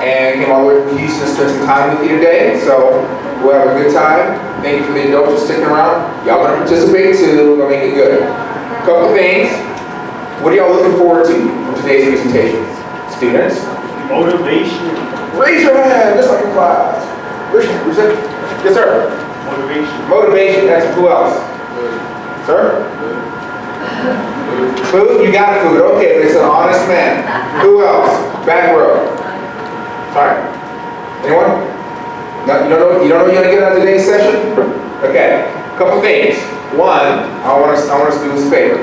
and came all the way from Houston to spend some time with you today. So we'll have a good time. Thank you for the adults for sticking around. Y'all gonna participate too. We're gonna make it good. Couple things. What are y'all looking forward to from today's presentation? Students? Motivation. Raise your hand, just like in class. Where's it? Yes, sir. Motivation. Motivation. That's who else? Sir? Food? You got food. Okay, but it's an honest man. Who else? Back row. Sorry. Anyone? No, you don't know you're gonna get out of today's session? Okay. Couple things. One, I want us to do this favor.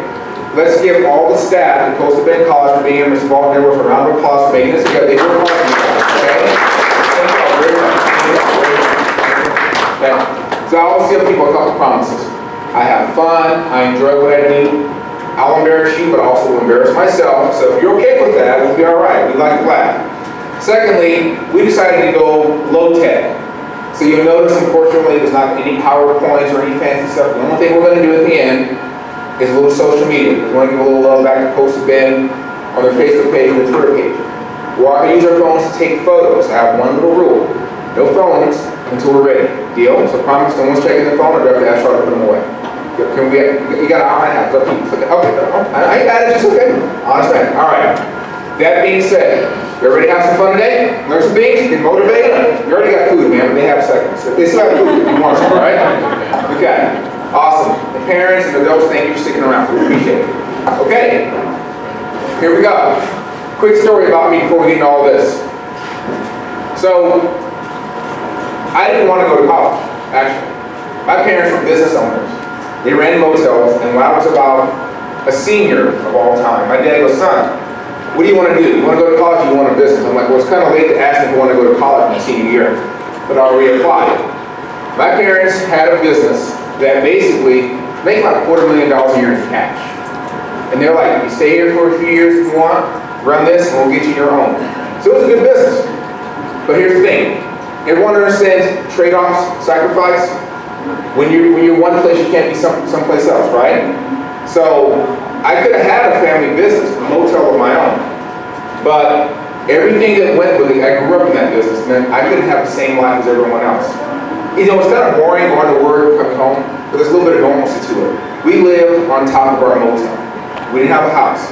Let's give all the staff at Coastal Bend College for being here, Mr. Ball, and everyone for a round of applause for making this together. They work hard for you guys, okay? Thank you all very much. Okay. So I always give people a couple promises. I have fun, I enjoy what I do. I'll embarrass you, but I also will embarrass myself. So if you're okay with that, we'll be all right. We like to laugh. Secondly, we decided to go low tech. So you'll notice, unfortunately, there's not any PowerPoints or any fancy stuff. The only thing we're going to do at the end is a little social media. We want to give a little love back to Coastal Bend on their Facebook page and their Twitter page. We're going to use our phones to take photos. I have one little rule. No phones until we're ready. Deal? So promise no one's checking their phone or grab the ask Charlotte to put them away. Can we, you got an hour and a half. Okay, I got it, just okay. Honest man. All right. That being said, you ready to have some fun today? Learn some things? Get motivated? You already got food, man, but they have seconds. They still have food if you want some, all right? Okay. Awesome. The parents and adults, thank you for sticking around. We appreciate it. Okay. Here we go. Quick story about me before we get into all this. So, I didn't want to go to college, actually. My parents were business owners. They ran motels, and when I was about a senior of all time, my dad goes, son, what do you want to do? You want to go to college or you want a business? I'm like, well, it's kind of late to ask if I want to go to college my senior year, but I'll reapply. My parents had a business that basically made like $250,000 a year in cash. And they're like, you stay here for a few years if you want, run this, and we'll get you your own. So it was a good business. But here's the thing. Everyone understands trade-offs, sacrifice. When you're one place, you can't be someplace else, right? So I could have had a family business, a motel of my own. But everything that went with it, I grew up in that business, meant I couldn't have the same life as everyone else. You know, it's kind of boring going to work, coming home, but there's a little bit of normalcy to it. We lived on top of our motel. We didn't have a house.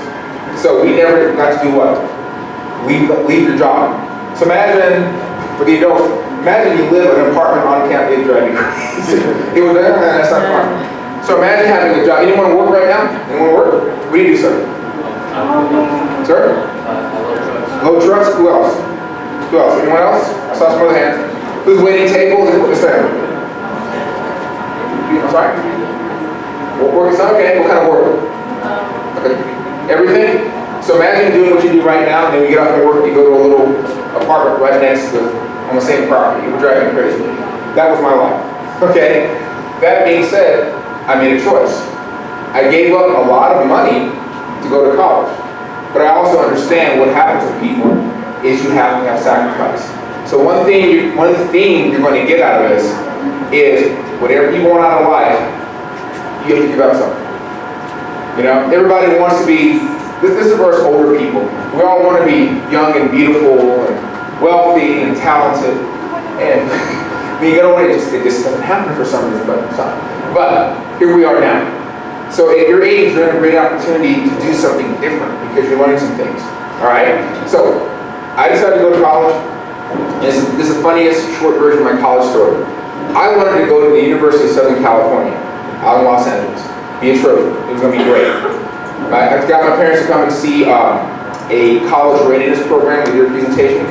So we never got to do what? Leave your job. So imagine, for the adults, imagine you live in an apartment on campus, it'd drive you crazy. It was, that's not fun. So imagine having a job. Anyone work right now? Anyone work? What do you do, sir? Sir? Load trucks? Who else? Who else? Anyone else? I saw some other hands. Who's waiting tables? What's that? I'm sorry? Work is okay. What kind of work? Okay. Everything? So imagine doing what you do right now, and then you get off from work, you go to a little apartment right next to, on the same property. It would drive me crazy. That was my life. Okay? That being said, I made a choice. I gave up a lot of money to go to college. But I also understand what happens with people is you have to have sacrifice. So one of the themes you're going to get out of this is whatever you want out of life, you have to give up something. You know, everybody wants to be, this is for us older people. We all want to be young and beautiful and wealthy and talented. And I mean, you know what, it just doesn't happen for some reason, but here we are now. So at your age, you're in a great opportunity to do something different because you're learning some things. All right? So I decided to go to college. This is the funniest short version of my college story. I wanted to go to the University of Southern California, out in Los Angeles, be a Trojan. It was going to be great. I got my parents to come and see a college readiness program with your presentation.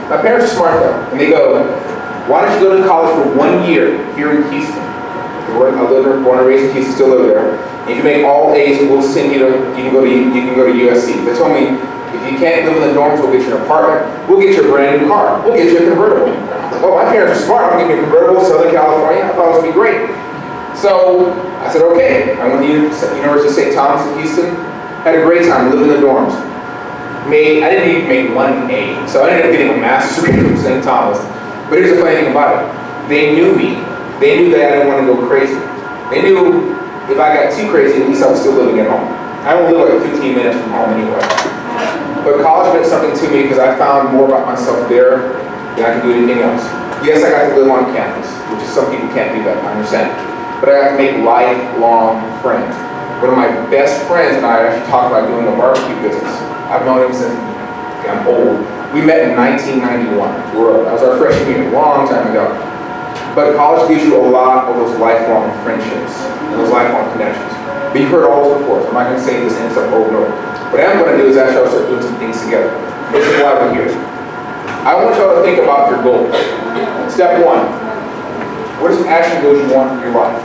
My parents are smart though, and they go, why don't you go to college for 1 year here in Houston? I live there, born and raised in Houston, still live there. And if you make all A's, we'll send you to, you can go to USC. They told me, if you can't live in the dorms, we'll get you an apartment. We'll get you a brand new car. We'll get you a convertible. Oh, my parents are smart. I'm going to give you a convertible, Southern California. I thought it would be great. So I said, okay. I went to University of St. Thomas in Houston. Had a great time living in the dorms. I didn't even make 1 A. So I ended up getting a master's degree from St. Thomas. But here's the funny thing about it. They knew me. They knew that I didn't want to go crazy. They knew if I got too crazy, at least I was still living at home. I don't live like 15 minutes from home anyway. But college meant something to me because I found more about myself there than I could do anything else. Yes, I got to live on campus, which is some people can't do that, I understand. But I got to make lifelong friends. One of my best friends and I actually talked about doing the barbecue business. I've known him since I'm old. We met in 1991. That was our freshman year, a long time ago. But college gives you a lot of those lifelong friendships and those lifelong connections. But you've heard all those before, so I'm not going to say this and stuff over and over. What I'm going to do is actually I'll start doing some things together. This is why we're here. I want y'all to think about your goals. Step one, what are some action goals you want for your life?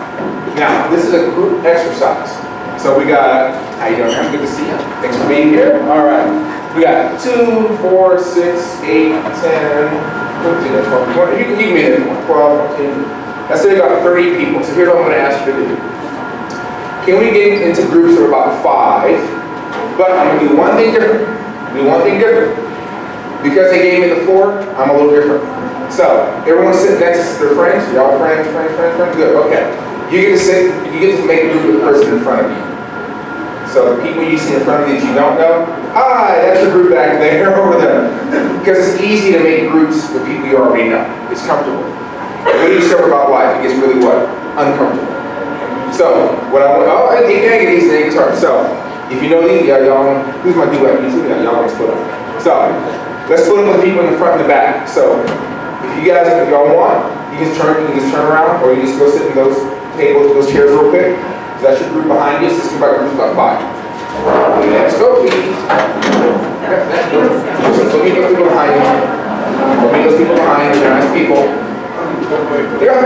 Now, this is a group exercise. So we got, how you doing? I'm good to see you. Thanks for being here. All right. We got 2, 4, 6, 8, 10, 13, 12, 20. You can be there. 12, 14. Let's say about 30 people. So here's what I'm going to ask you to do. Can we get into groups of about 5? But I'm going to do one thing different. Because they gave me the floor, I'm a little different. So, everyone sit next to their friends. Y'all friends? Good, okay. You get to make a group with the person in front of you. So the people you see in front of you that you don't know, hi, that's your group back there, over there. Because it's easy to make groups with people you already know. It's comfortable. When you discover about life, it gets really what? Uncomfortable. So, what I want, I think these things are. So, if you know these, y'all, who's my duet? Y'all want to split up. So, let's split up with people in the front and the back. So, if y'all want, you can just turn around, or you just go sit in those tables, those chairs real quick. So that's your group behind you. This is about groups about 5. Let's go, please. So meet those people behind you. Meet those people behind you. They're nice people. Yeah.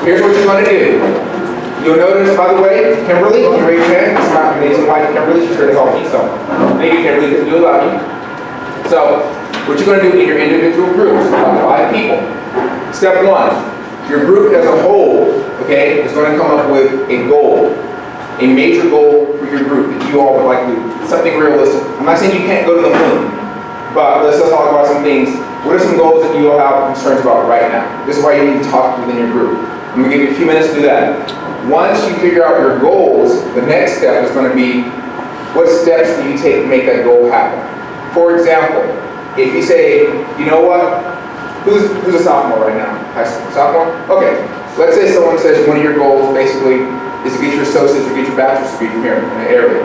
Here's what you're going to do. You'll notice, by the way, Kimberly, you raise your hand. It's not amazing wife Kimberly. She's here to help me. So maybe Kimberly can do it without you. So what you're going to do in your individual groups, about 5 people. Step 1, your group as a whole, okay, is going to come up with a goal, a major goal for your group that you all would like to do. Something realistic. I'm not saying you can't go to the moon, but let's just talk about some things. What are some goals that you all have concerns about right now? This is why you need to talk within your group. I'm going to give you a few minutes to do that. Once you figure out your goals, the next step is going to be what steps do you take to make that goal happen. For example, if you say, you know what, who's a sophomore right now? High school sophomore? Okay. Let's say someone says one of your goals basically is to get your associate's or get your bachelor's degree from here in the area.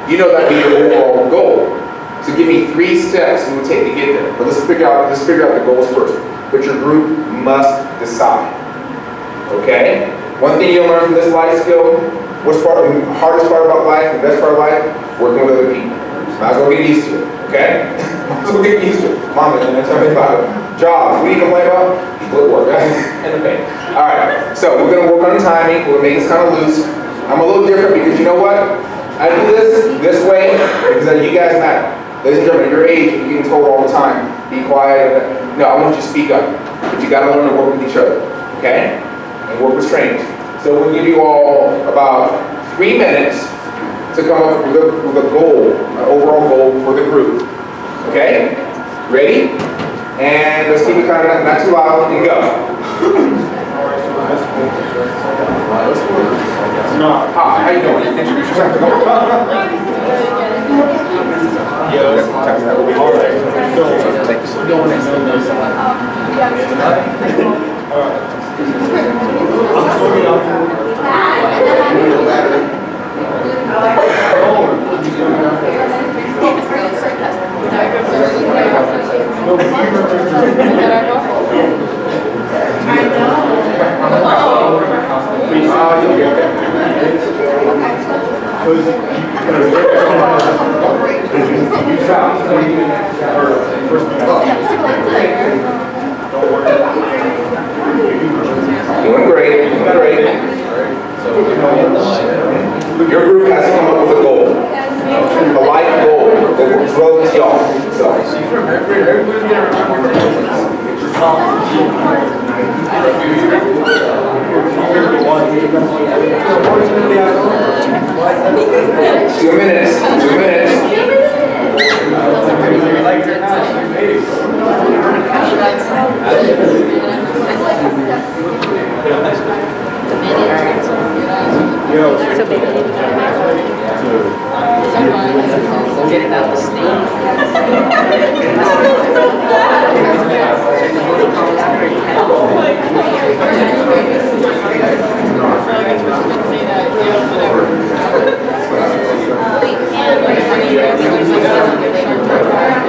You know that'd be your overall goal. So give me 3 steps it would take to get there. But let's figure out the goals first. But your group must decide. Okay? One thing you'll learn from this life skill, what's the hardest part about life, the best part of life? Working with other people. Might as well get used to it. Okay? Might as well get used to it. Mom, tell me about it. Jobs. What do you complain about? People at work. And the pay. Alright. So we're going to work on the timing. We're going to make this kind of loose. I'm a little different because you know what? I do this way because you guys matter. Ladies and gentlemen, at your age, you're getting told all the time, be quiet. No, I want you to speak up. But you got to learn to work with each other. Okay? And work with strangers. So we'll give you all about 3 minutes to come up with a goal, an overall goal for the group. Okay? Ready? And let's keep it kind of not too loud and go. Hi, how you doing? Introduce yourself. 2 minutes. 2 minutes. Get it out the state.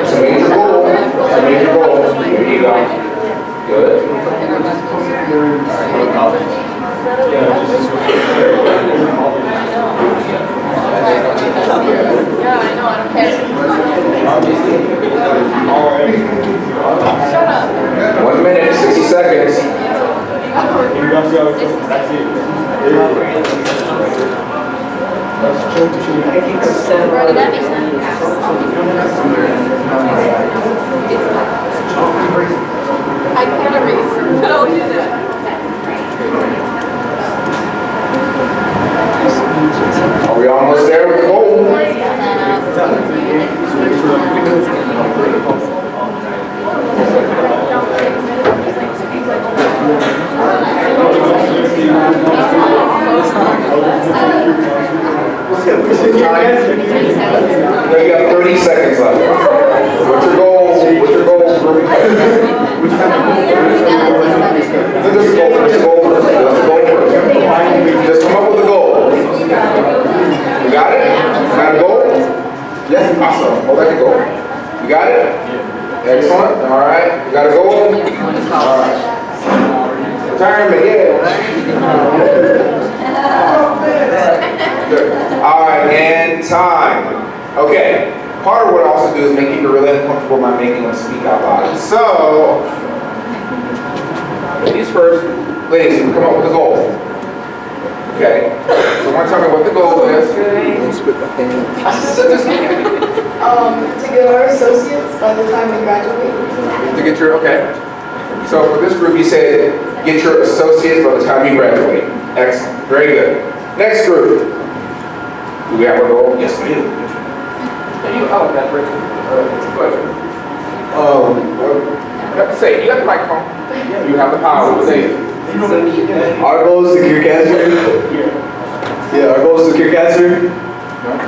It's a major goal. It's a major goal. Here you go. Good. Yeah, I know, I don't care. 1 minute, 60 seconds. I can't erase, but I'll do that. Are we almost there with the goal? No, you got 30 seconds left. What's your goal? What's your goal? What's your goal? What's your goal? Just come up with a goal. You got it? You got a goal? Yes. Awesome. Hold that goal. You got it? Excellent. All right. You got a goal? All right. Retirement, yeah. Good. All right, and time. Okay. Part of what I also do is make people really uncomfortable by making them speak out loud. So, ladies first. Ladies, you come up with a goal. Okay. So, want to tell me what the goal is? To get our associates by the time we graduate. To get your, okay. So for this group, you said get your associates by the time you graduate. Excellent. Very good. Next group. Do we have a goal? Yes, we do. Oh, that's great. Say, you have the microphone. You have the power. Say it. Our goal is to cure cancer. Yeah, our goal is to cure cancer.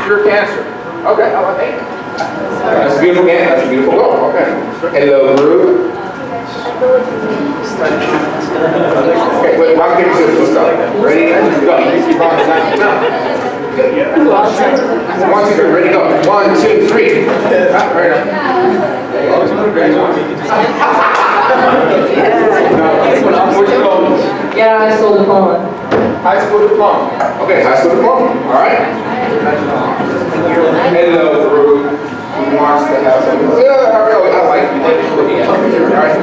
Cure cancer. Okay, I like that. That's a beautiful game. That's a beautiful goal. Okay. Hello, group. Okay, wait, I'll give you some stuff. Ready? Go. Good. 1, 2, 3. Ready? Go. 1, 2, 3. Right now. Where'd you go? Yeah, high school diploma. High school diploma. Okay, high school diploma. All right. Hello, group. Who wants to have some? Yeah, I like you. All right.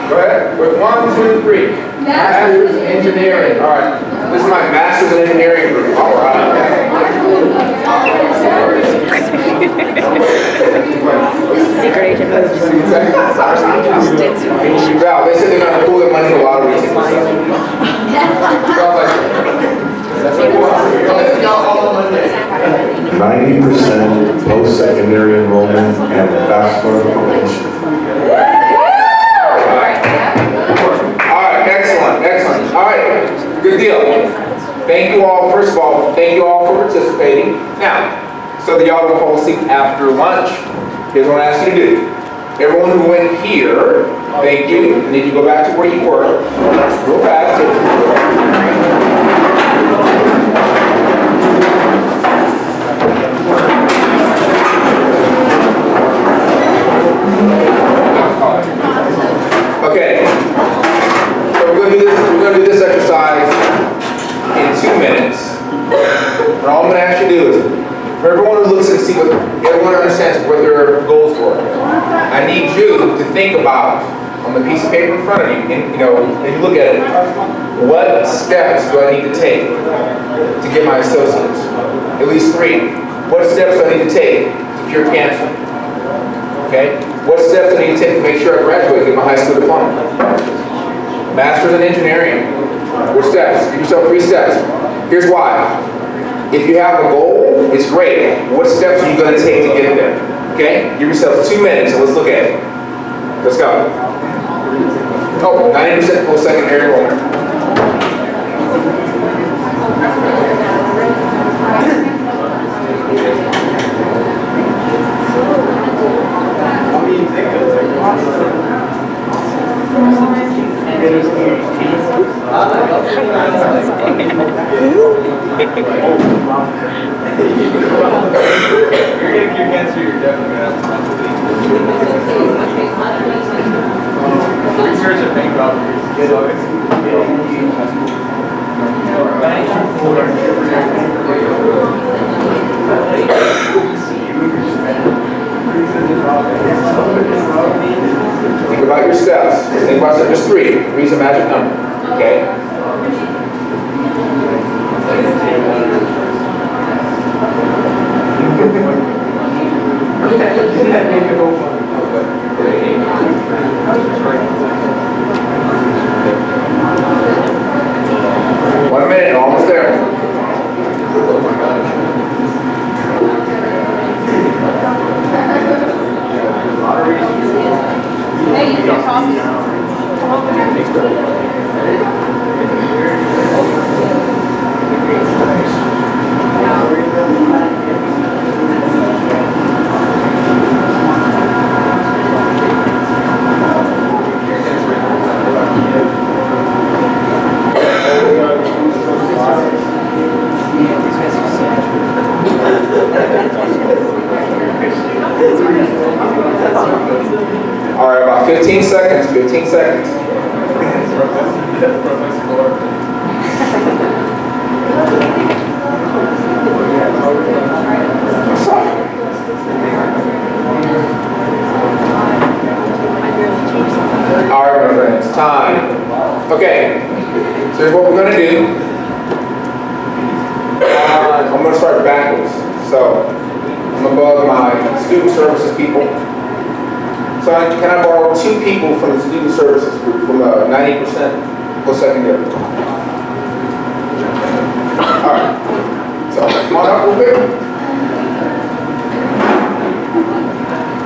Go ahead. With 1, 2, 3. Master's in engineering. All right. This is my master's in engineering group. All right. Secret agent moves. Wow, they said they're going to pool their money for lottery tickets. 90% post-secondary enrollment and bachelor completion. All right, excellent. All right, good deal. Thank you all, first of all, thank you all for participating. Now, so that y'all don't fall asleep after lunch, here's what I ask you to do. Everyone who went here, thank you. And then you go back to where you were. Real fast. Okay. So we're gonna do this exercise in 2 minutes. And all I'm gonna ask you to do is, for everyone who looks and see what everyone understands what their goals were, I need you to think about on the piece of paper in front of you, and if you look at it, what steps do I need to take to get my associates? At least 3. What steps do I need to take to cure cancer? Okay? What steps do I need to take to make sure I graduate, get my high school diploma? Master's in engineering. What steps? Give yourself 3 steps. Here's why. If you have a goal, it's great. What steps are you going to take to get there? Okay? Give yourself 2 minutes and let's look at it. Let's go. Oh, 90% post-secondary enrollment. Think about your steps. Think about step just 3. 3 is a magic number. Okay? One minute, almost there. Hey, you can talk. All right, about 15 seconds. 15 seconds. All right, my friends, time. Okay, so here's what we're going to do. I'm going to start backwards. So I'm above my student services people. So can I borrow 2 people from the student services group, from the 90% post-secondary? All right. So come on up real quick.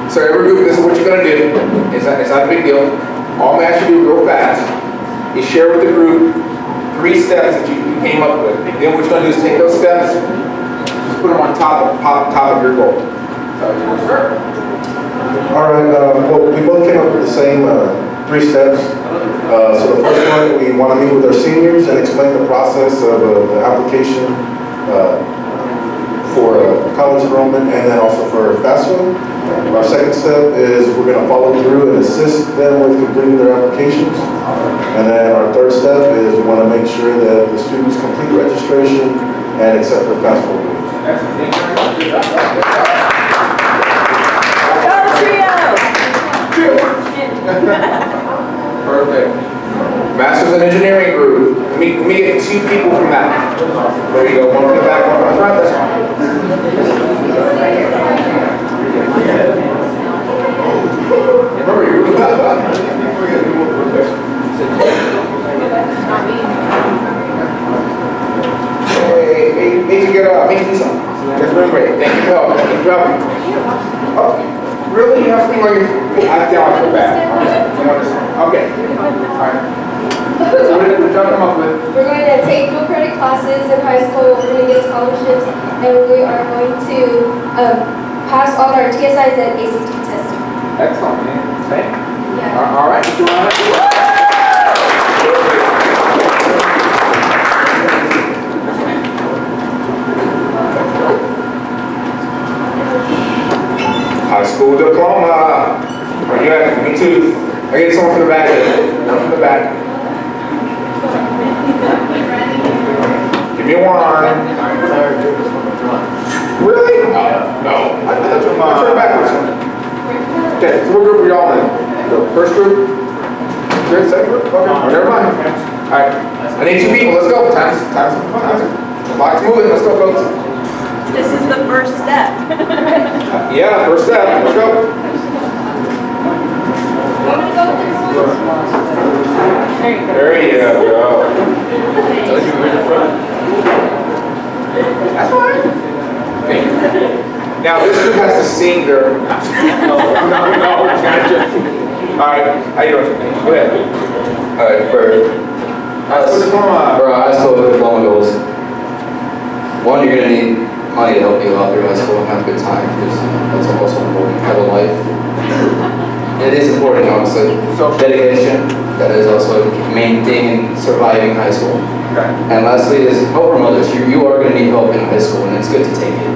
So every group, this is what you're going to do. It's not a big deal. All I'm asking you to do real fast is share with the group 3 steps that you came up with. Then what you're going to do is take those steps, just put them on top of your goal. So, sir. All right, well, we both came up with the same 3 steps. So the first one, we want to meet with our seniors and explain the process of the application for college enrollment and then also for FAFSA. Our second step is we're going to follow through and assist them with completing their applications. And then our third step is we want to make sure that the students complete registration and accept their FAFSA rules. Perfect. Masters in Engineering group. Let me get 2 people from that. There you go. One from the back, one from the front. That's fine. Remember, you're really Hey, make you get up. Make you do something. That's really great. Thank you for helping. Thank you for helping. Oh. Really? You have to think like I down your back. Okay. Alright. What y'all come up with? We're going to take dual credit classes in high school. We're going to get scholarships, and we are going to pass all our TSIs and ACT testing. Excellent, man. Thank you. Yeah. All right. Mr. Ryan. High school diploma. Where you at? Me too. I get someone from the back. One from the back. Give me one. Really? No. I thought you were turn backwards. Okay, so what group are y'all in? The first group? Third, second group? Okay. Oh, never mind. Alright. I need 2 people. Let's go. Time's. The clock's moving. Let's go, folks. This is the first step. Yeah, first step. Let's go. There you go. That's fine. Now this group has to sing their. No, gotcha. All right, how you doing? Go ahead. All right, for high school diploma goals, one, you're gonna need money to help you out through high school and have a good time, because that's also important. Have a life. It is important, honestly. So Dedication, that is also main thing in surviving high school. okay. And lastly is help from others. You are gonna need help in high school, and it's good to take it.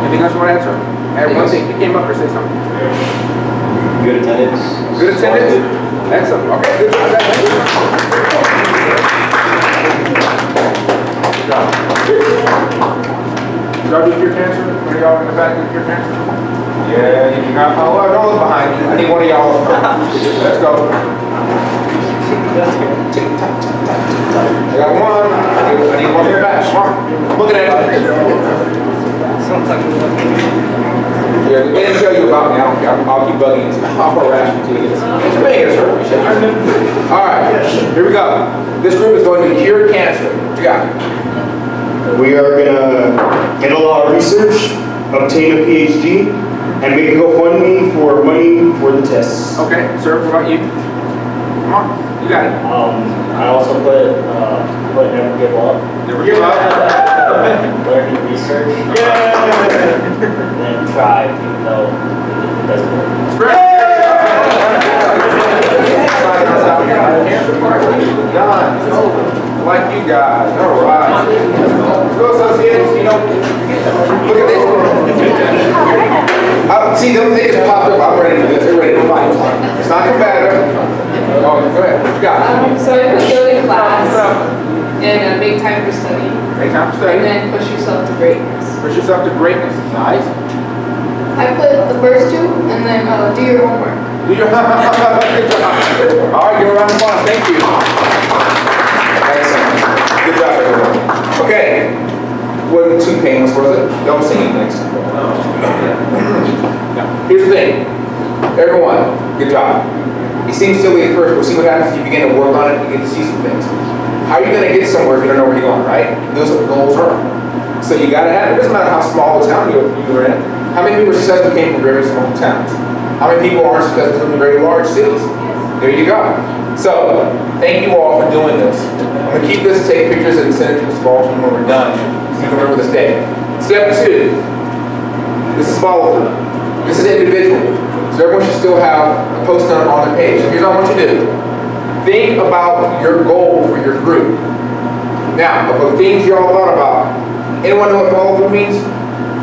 Anything else you want to answer? And one thing, you came up or say something. Good attendance. Good attendance? Excellent. Okay, good job. Thank you. Good job. Did y'all do pure cancer? One of y'all in the back do pure cancer? Yeah, you got, oh, don't look behind you. I need one of y'all. Let's go. I got one. I need one in the back. Come on. Look at it. Yeah, they didn't tell you about me. I don't care. I'll keep bugging you. I'll harass you till you get it. All right, here we go. This group is going to cure cancer. What you got? We are gonna handle our research, obtain a PhD, and make a GoFundMe for money for the tests. Okay, sir, what about you? Come on, you got it. I also put never give up. Never give up. Learn new research. And then try, even though it doesn't work. Done. Like you guys. All right. Go associates, you know. Look at this. See, them things popped up. I'm ready for this. They're ready to fight. It's not combative. Oh, go ahead. What you got? So I put go to class and make time for study. Take time to study. And then push yourself to greatness. Push yourself to greatness. Nice. I put the first two and then do your homework. Do your good job. All right, give a round of applause. Thank you. Excellent. Good job, everyone. Okay. Wasn't too painless, was it? Don't sing it next time. Now, here's the thing. Everyone, good job. It seems silly at first, but see what happens if you begin to work on it, you get to see some things. How are you going to get somewhere if you don't know where you're going, right? Those are what goals are. So you got to have, it doesn't matter how small a town you're in. How many people are successful came from very small towns? How many people aren't successful from very large cities? There you go. So, thank you all for doing this. I'm going to keep this, take pictures, and send it to the small team when we're done, so you can remember this day. Step 2. This is follow through. This is individual. So everyone should still have a post-it on their page. Here's what I want you to do. Think about your goal for your group. Now, of the things you all thought about, anyone know what follow through means?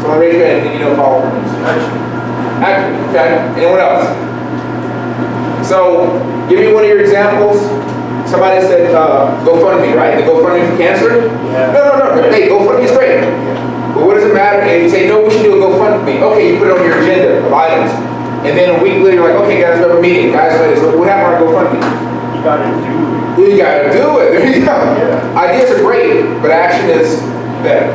Someone raise your hand if you know what follow through means. Action. Okay. Anyone else? So, give me one of your examples. Somebody said GoFundMe, right? The GoFundMe for cancer? Yeah. No. Hey, GoFundMe is great. But what does it matter if you say, no, we should do a GoFundMe? Okay, you put it on your agenda of items. And then a week later, you're like, okay, guys, we have a meeting. Guys, so what happened on GoFundMe? You gotta do it. You gotta do it. There you go. Yeah. Ideas are great, but action is better.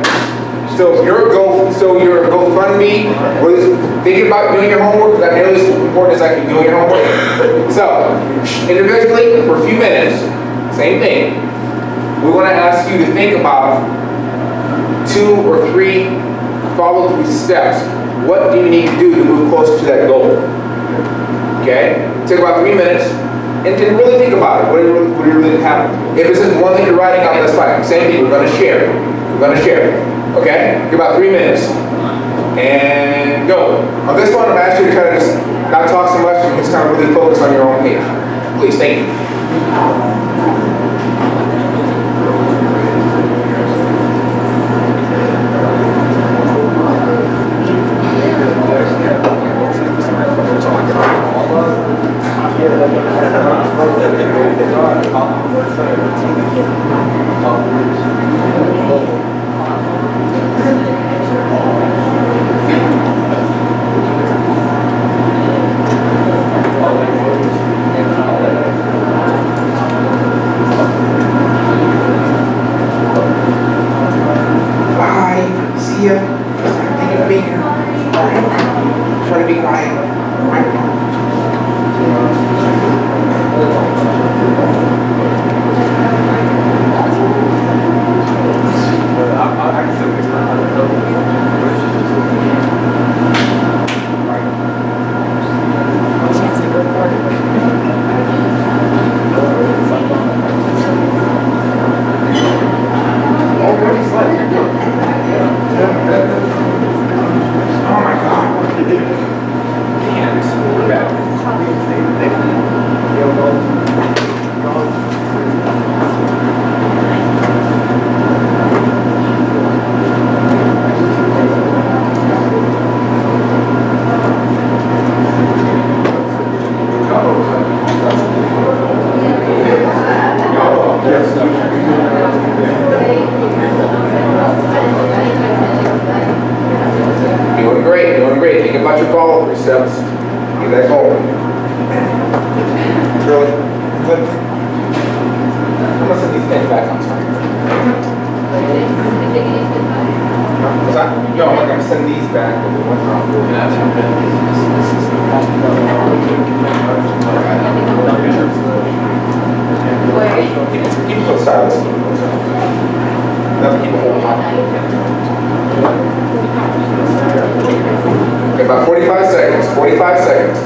So your GoFundMe was thinking about doing your homework, because I know this is important as actually doing your homework. So, individually, for a few minutes, same thing. We want to ask you to think about 2 or 3 follow-through steps. What do you need to do to move closer to that goal? Okay? Take about 3 minutes and really think about it. What do you really have? If it's just one thing you're writing out, that's fine. Same thing, we're going to share. Okay? Give about 3 minutes. And go. On this one, I'm asking you to kind of just not talk so much and just kind of really focus on your own page. Please, thank you. Oh my God. We're back. Doing great, doing great. Think about your follow-through steps. Get that going. Really? Good. I'm gonna set these things back on time. What's that? Yo, I'm gonna send these back. Keep it stylus. Never keep a whole pop. Okay, about 45 seconds. 45 seconds.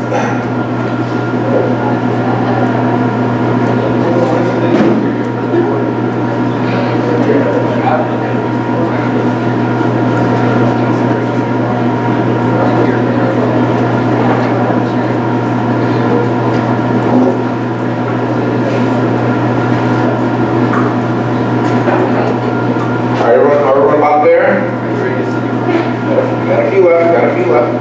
Everyone about there? Got a few left, got a few left.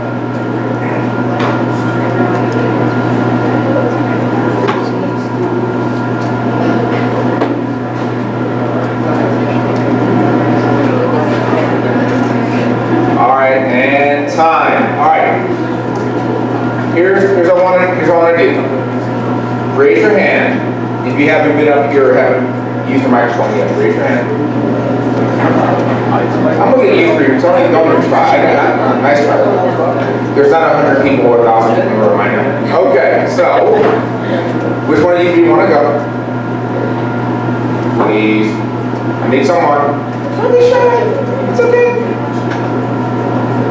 All right, and time. All right. Here's what I want to do. Raise your hand if you haven't been up here or haven't used the microphone yet. Raise your hand. I'm looking at you for your Tony. Don't even try. Nice try. There's not 100 people or 1,000 people in the room. I know. Okay, so which one of you want to go? Please. I need someone. Don't be shy. It's okay.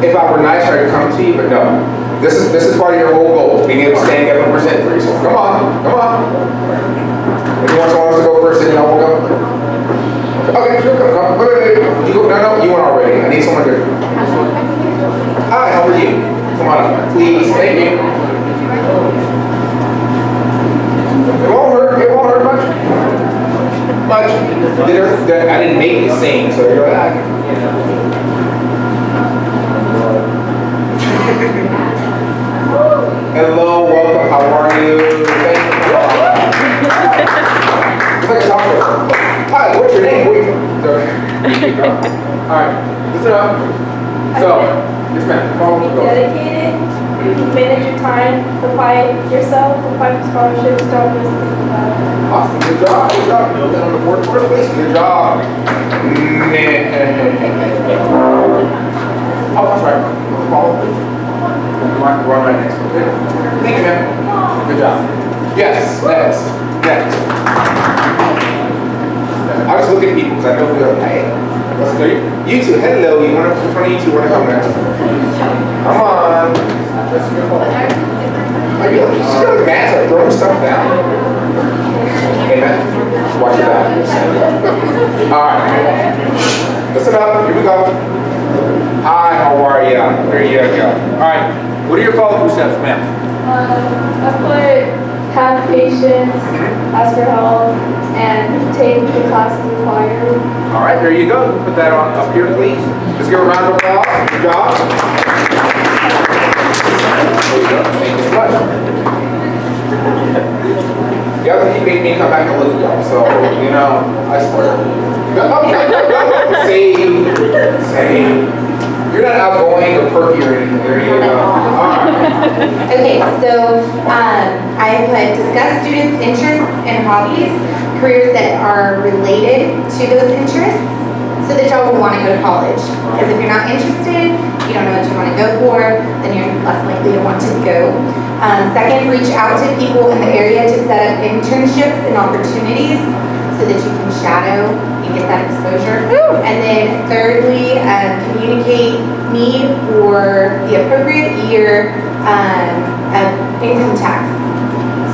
If I were nice, I'd come to you, but no. This is part of your whole goal, being able to stand up and present for yourself. Come on, come on. If you want someone else to go first, then I will go. Okay, sure, come. Wait. You go, no, you went already. I need someone to. Hi, how are you? Come on up, please. Thank you. It won't hurt much. I didn't make you sing, so you're like, hello, welcome, how are you? Thank you. It's like a talk show. Hi, what's your name? Where you from? Alright, listen up. So, yes ma'am, follow me. Dedicated, manage your time, apply yourself, apply for scholarships, don't miss the Awesome, good job. You know that on the board first place. Good job. Oh, that's right. Follow me. Run right next to it. Thank you, ma'am. Good job. Yes, next. I was looking at people because I know who they're hey. What's the you two, hello. Which one of you two want to come next? Come on. Are you just going to mad like throwing stuff down? Amen. Watch your back. Alright. Listen up. Here we go. Hi, how are you? There you go. Alright. What are your follow-through steps, ma'am? I put have patience, ask for help, and take the classes required. Alright, there you go. Put that on up here, please. Let's give a round of applause. Good job. There you go. Thank you so much. You have to keep making me come back and look at y'all, so, you know, I swear. Same. You're not outgoing or perky or anything. There you go. Alright. Okay, so I put discuss students' interests and hobbies, careers that are related to those interests. so that y'all will want to go to college. Because if you're not interested, you don't know what you want to go for, then you're less likely to want to go. Second, reach out to people in the area to set up internships and opportunities so that you can shadow and get that exposure. And then thirdly, communicate need for the appropriate year of income tax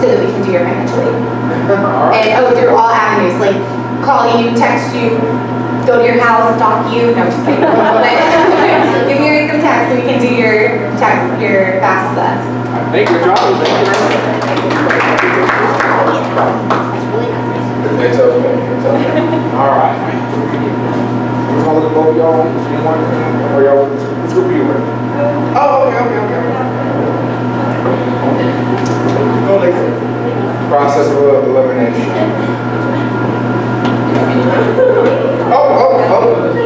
so that we can do your financial aid. And through all avenues, like call you, text you, go to your house, stalk you. No, I'm just kidding. But give me your income tax so we can do your tax, your fast stuff. Thank you, job. It's okay. It's okay. All right. Who's gonna look at both of y'all? Anyone? Or y'all? Which group are you with? Oh, okay. Go later. Process of elimination. Oh.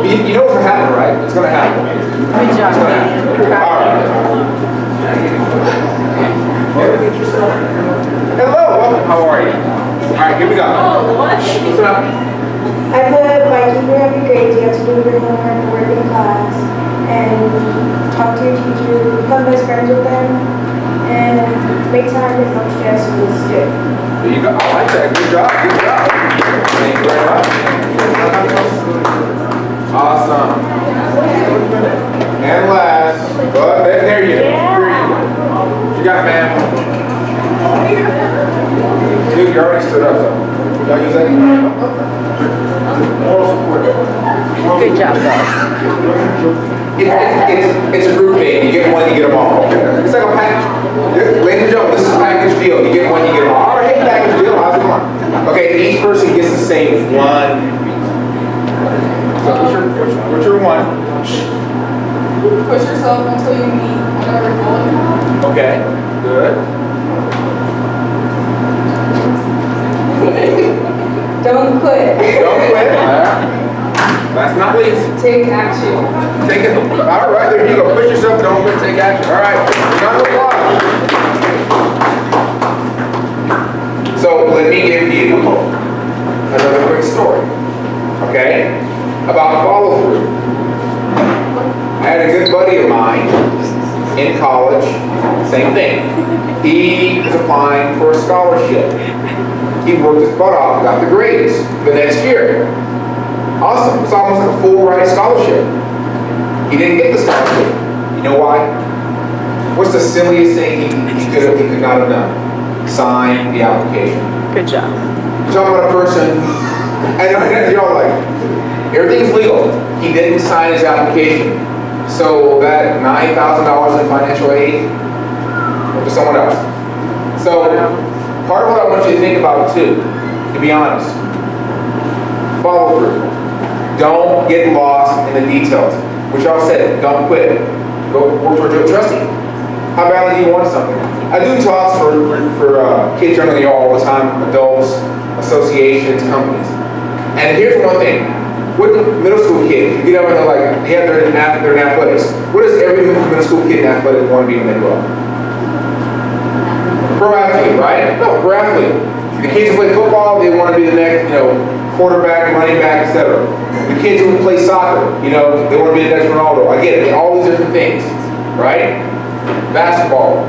You know what's gonna happen, right? It's gonna happen. Good job. It's gonna happen. All right. Hello, welcome. How are you? All right, here we go. Oh, what? What's up? I put by keeping up your grades, you have to do your homework, work in class, and talk to your teacher, become best friends with them, and make time with no stress with school. There you go. I like that. Good job. Good job. Thank you very much. Awesome. And last, but there you go. You got it, man. Dude, you already stood up, so. Y'all use that? Moral support. Good job, guys. It's a group thing. You get one, you get them all. It's like a package. Ladies and gentlemen, this is a package deal. You get one, you get them all. All right, package deal. How's it going? Okay, each person gets the same one. So what's your one? Push yourself until you meet whatever goal you have. Okay, good. Don't quit. Don't quit. Last not least. Take action. Take it. All right, there you go. Push yourself. Don't quit. Take action. All right. Round of applause. So let me give you another quick story. Okay, about follow through. I had a good buddy of mine in college. Same thing. He was applying for a scholarship. He worked his butt off, got the grades the next year. Awesome. It's almost like a full ride scholarship. He didn't get the scholarship. You know why? What's the silliest thing he could not have done? Sign the application. Good job. You're talking about a person, and you're all like, everything's legal. He didn't sign his application. So that $9,000 in financial aid went to someone else. So part of what I want you to think about too, to be honest, follow through. Don't get lost in the details. Which y'all said, don't quit. Go work towards your trusting. How badly do you want something? I do talks for kids younger than you all the time, adults, associations, companies. And here's one thing. What middle school kids, you get up and they're like, yeah, they're in athletics. What does every middle school kid in athletics want to be when they grow up? Pro athlete, right? No, pro athlete. The kids who play football, they want to be the next, quarterback, running back, etc. The kids who play soccer, they want to be the next Ronaldo. I get it, all these different things, right? Basketball.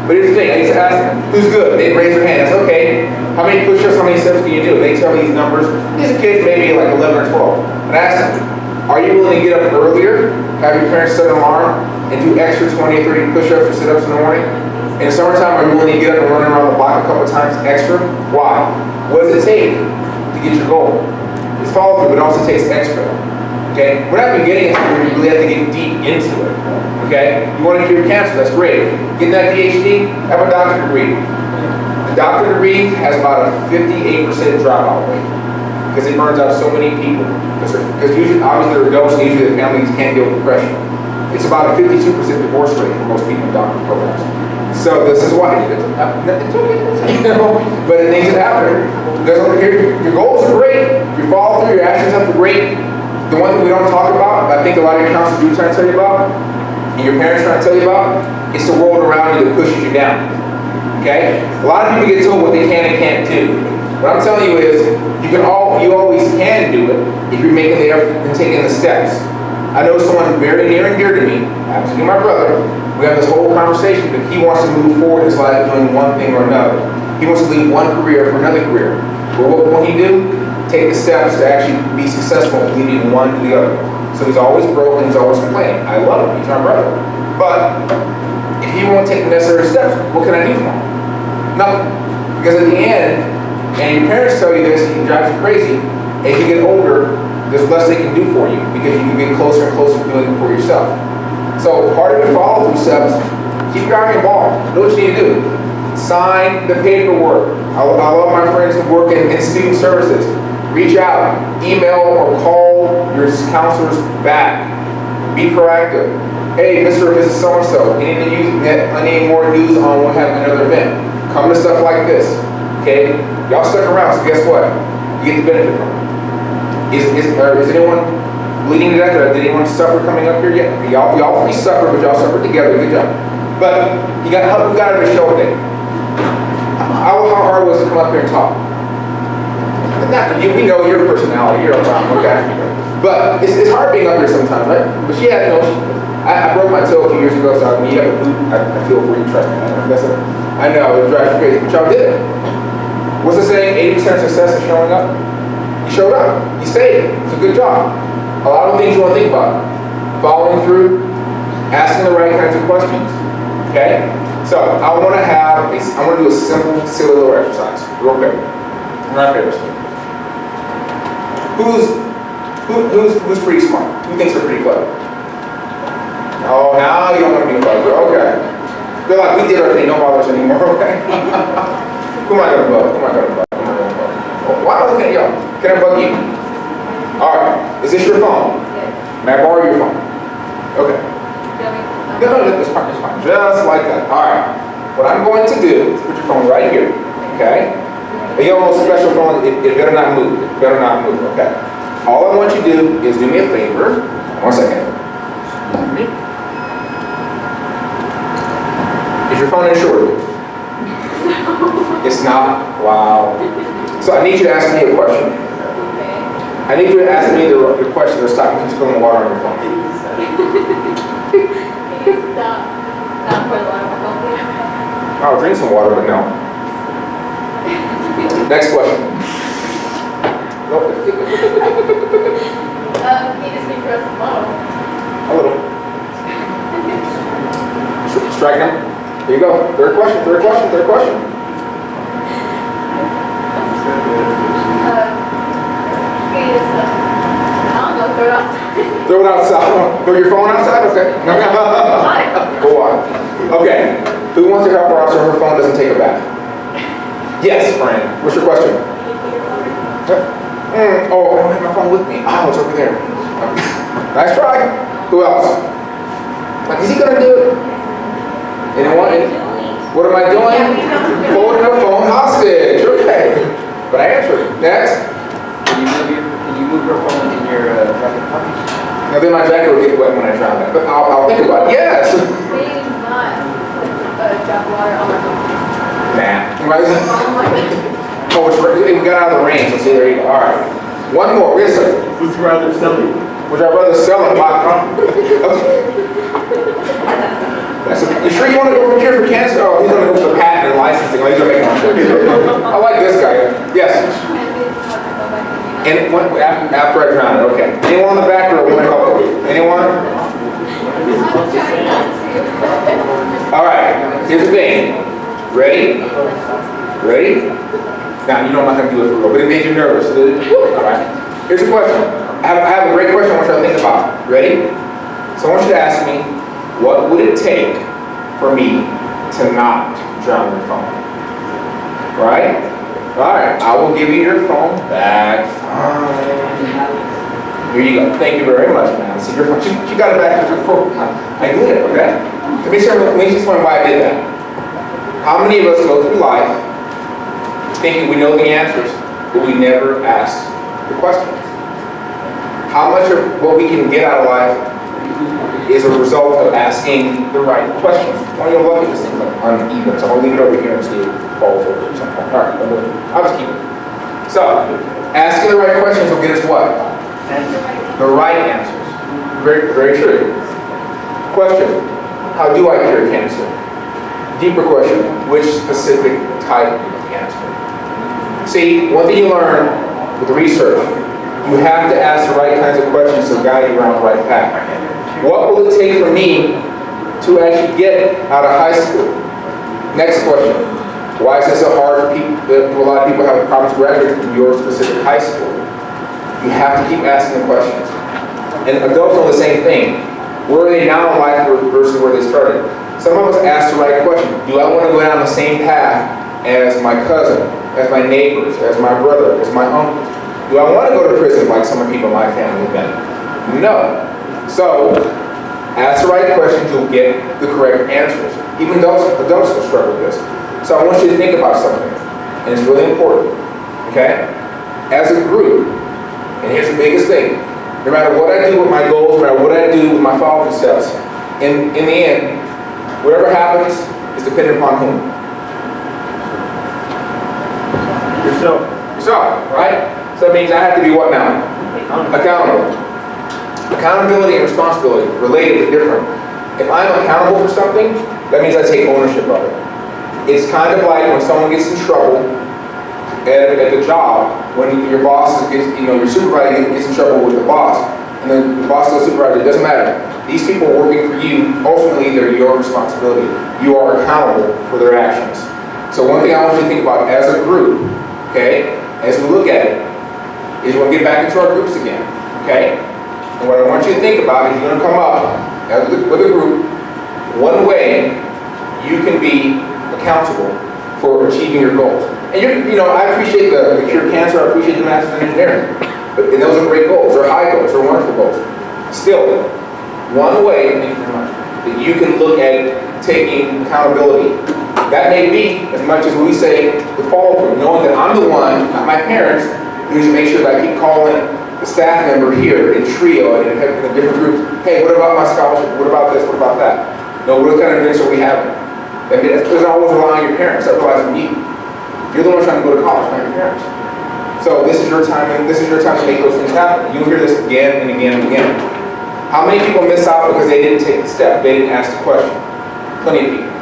But here's the thing, I used to ask them, who's good? They'd raise their hand. That's okay. How many push-ups, how many steps can you do? They tell me these numbers. These are kids maybe like 11 or 12. And I ask them, are you willing to get up earlier, have your parents set an alarm, and do extra 20 or 30 push-ups or sit-ups in the morning? In the summertime, are you willing to get up and run around the block a couple times extra? Why? What does it take to get your goal? It's follow through, but it also takes extra. Okay? We're not beginning it, you really have to get deep into it. Okay? You want to cure cancer, that's great. Getting that PhD, have a doctorate degree. The doctorate degree has about a 58% dropout rate because it burns out so many people. Because usually, obviously, they're adults, and usually the families can't deal with depression. It's about a 52% divorce rate for most people in doctorate programs. So this is why it's okay, but it needs to happen. Your goals are great, your follow through, your actions are great. The one thing we don't talk about, I think a lot of your counselors do try to tell you about, and your parents try to tell you about, it's the world around you that pushes you down. Okay? A lot of people get told what they can and can't do. What I'm telling you is, you always can do it if you're making the effort and taking the steps. I know someone very near and dear to me, happens to be my brother. We have this whole conversation that he wants to move forward in his life doing one thing or another. He wants to leave one career for another career. But what will he do? Take the steps to actually be successful in leaving one to the other. So he's always broke and he's always complaining. I love him, he's my brother. But if he won't take the necessary steps, what can I do for him? Nothing. Because at the end, and your parents tell you this, and it drives you crazy, as you get older, there's less they can do for you because you can get closer and closer to doing it for yourself. So part of your follow-through steps, keep your eye on the ball. Know what you need to do. Sign the paperwork. I love my friends who work in student services. Reach out, email or call your counselors back. Be proactive. Hey, Mr. or Mrs. So-and-so, I need more news on what happened at another event. Come to stuff like this, okay? Y'all stuck around, so guess what? You get the benefit from it. Is anyone leading to that? Did anyone suffer coming up here yet? Y'all three suffer, but y'all suffer together. Good job. But you got to show a day. How hard was it to come up here and talk? Not for you. We know your personality. You're a problem, okay? But it's hard being up here sometimes, right? But she had I broke my toe a few years ago, so you have a boot. I feel for you, trust me. I know it drives you crazy, but y'all did it. What's the saying? 80% of success is showing up. You showed up. You stayed. It's a good job. A lot of things you want to think about. Following through, asking the right kinds of questions. Okay? So I want to do a simple, silly little exercise. Real quick. My favorite. Who's pretty smart? Who thinks they're pretty clever? Oh, now you don't want to be clever. Okay. They're like, we did our thing. Don't bother us anymore. Okay? Who am I going to bug? Why am I looking at y'all? Can I bug you? Alright. Is this your phone? Yes. May I borrow your phone? Okay. No, it's fine. Just like that. Alright. What I'm going to do is put your phone right here. Okay? You have a little special phone. It better not move. Okay? All I want you to do is do me a favor. 1 second. Is your phone insured? It's not? Wow. So I need you to ask me a question. I need you to ask me the question to stop you from spilling water on your phone. Can you stop pouring water on my phone, please? I'll drink some water, but no. Next question. Can you just make us a bottle? A little. Strike him. There you go. Third question. Throw it outside. Throw it outside. Throw your phone outside? Okay. Go on. Okay. Who wants to help her out so her phone doesn't take a bath? Yes, Fran. What's your question? Oh, I don't have my phone with me. Oh, it's over there. Nice try. Who else? Like, is he going to do it? Anyone? What am I doing? Holding her phone hostage. Okay. But I answered. Next. Can you move your phone in your jacket pocket? Now then my jacket will get wet when I try that. But I'll think about it. Yes. Maybe not put a drop of water on my phone. Nah. Right? Oh my God. Oh, we got out of the rain, so see, there you go. All right. One more. Wait a second. Would you rather sell it? Would I rather sell it? You sure you want to go for cure for cancer? Oh, he's going to go for the patent and licensing. Oh, he's going to make I like this guy. Yes. And after I drown it, okay. Anyone in the back row want to help? Anyone? All right. Here's the thing. Ready? Now, you know I'm not going to do it for real, but it made you nervous. All right. Here's a question. I have a great question I want you to think about. Ready? So I want you to ask me, what would it take for me to not drown your phone? Right? All right. I will give you your phone back. Here you go. Thank you very much, man. See your phone. She got it back to the program. I did it, okay? Let me explain why I did that. How many of us go through life thinking we know the answers, but we never ask the questions? How much of what we can get out of life is a result of asking the right questions? Why are you lucky this thing's like uneven? So I'll leave it over here and see if it falls over at some point. All right, I'll just keep it. So, asking the right questions will get us what? The right answers. Very, very true. Question, how do I cure cancer? Deeper question, which specific type of cancer? See, one thing you learn with research, you have to ask the right kinds of questions to guide you around the right path. What will it take for me to actually get out of high school? Next question, why is this so hard for people? A lot of people have problems graduating from your specific high school. You have to keep asking the questions. And adults know the same thing. Where are they now in life versus where they started? Some of us ask the right question. Do I want to go down the same path as my cousin, as my neighbors, as my brother, as my uncles? Do I want to go to prison like some of the people in my family have been? No. So, ask the right questions, you'll get the correct answers. Even adults will struggle with this. So I want you to think about something, and it's really important, okay? As a group, and here's the biggest thing, no matter what I do with my goals, no matter what I do with my following steps, in the end, whatever happens is dependent upon whom? Yourself. Yourself, right? So that means I have to be what now? Accountable. Accountability and responsibility, related but different. If I'm accountable for something, that means I take ownership of it. It's kind of like when someone gets in trouble at the job, when your boss gets, your supervisor gets in trouble with the boss, and then the boss tells the supervisor, it doesn't matter. These people are working for you, ultimately they're your responsibility. You are accountable for their actions. So one thing I want you to think about as a group, okay, as we look at it, is we'll get back into our groups again, okay? And what I want you to think about is you're going to come up with a group, one way you can be accountable for achieving your goals. And I appreciate the cure cancer, I appreciate the master's in engineering, and those are great goals, they're high goals, they're wonderful goals. Still, one way, thank you very much, that you can look at taking accountability. That may be, as much as we say, the follow through, knowing that I'm the one, not my parents, who needs to make sure that I keep calling the staff member here in trio and in different groups. Hey, what about my scholarship? What about this? What about that? What kind of events are we having? I mean, it doesn't always rely on your parents. That relies on you. You're the one trying to go to college, not your parents. So this is your time, and this is your time to make those things happen. You'll hear this again and again and again. How many people miss out because they didn't take the step? They didn't ask the question. Plenty of people.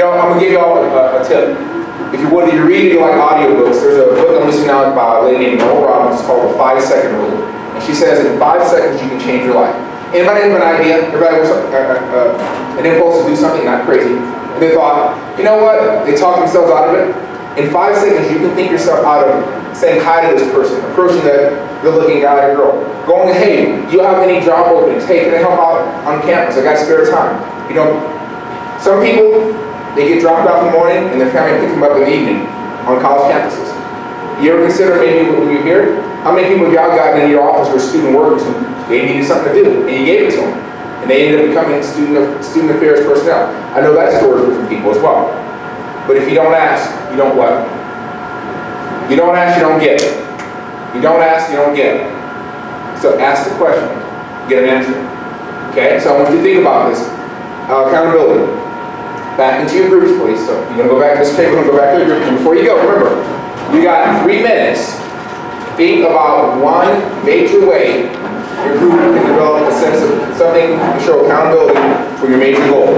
I'm gonna give you all a tip. If you read like audiobooks, there's a book I'm listening now by a lady named Noel Robbins. It's called The 5-Second Rule. And she says in 5 seconds you can change your life. Anybody have an idea? Everybody wants an impulse to do something, not crazy. And they thought, you know what? They talked themselves out of it. In 5 seconds you can think yourself out of saying hi to this person, approaching that good-looking guy or girl. Going, hey, do you have any job openings? Hey, can I help out on campus? I got spare time. Some people, they get dropped off in the morning and their family picks them up in the evening on college campuses. You ever consider maybe when you're here, how many people have y'all gotten into your office who are student workers who they needed something to do and you gave it to them? And they ended up becoming student affairs personnel. I know that story for some people as well. But if you don't ask, you don't what? You don't ask, you don't get. You don't ask, you don't get. So ask the question, get an answer. Okay, so I want you to think about this. Accountability. Back into your groups, please. So you're going to go back to this table, we're going to go back to your group. And before you go, remember, you got 3 minutes. Think about one major way your group can develop a sense of something to show accountability for your major goal.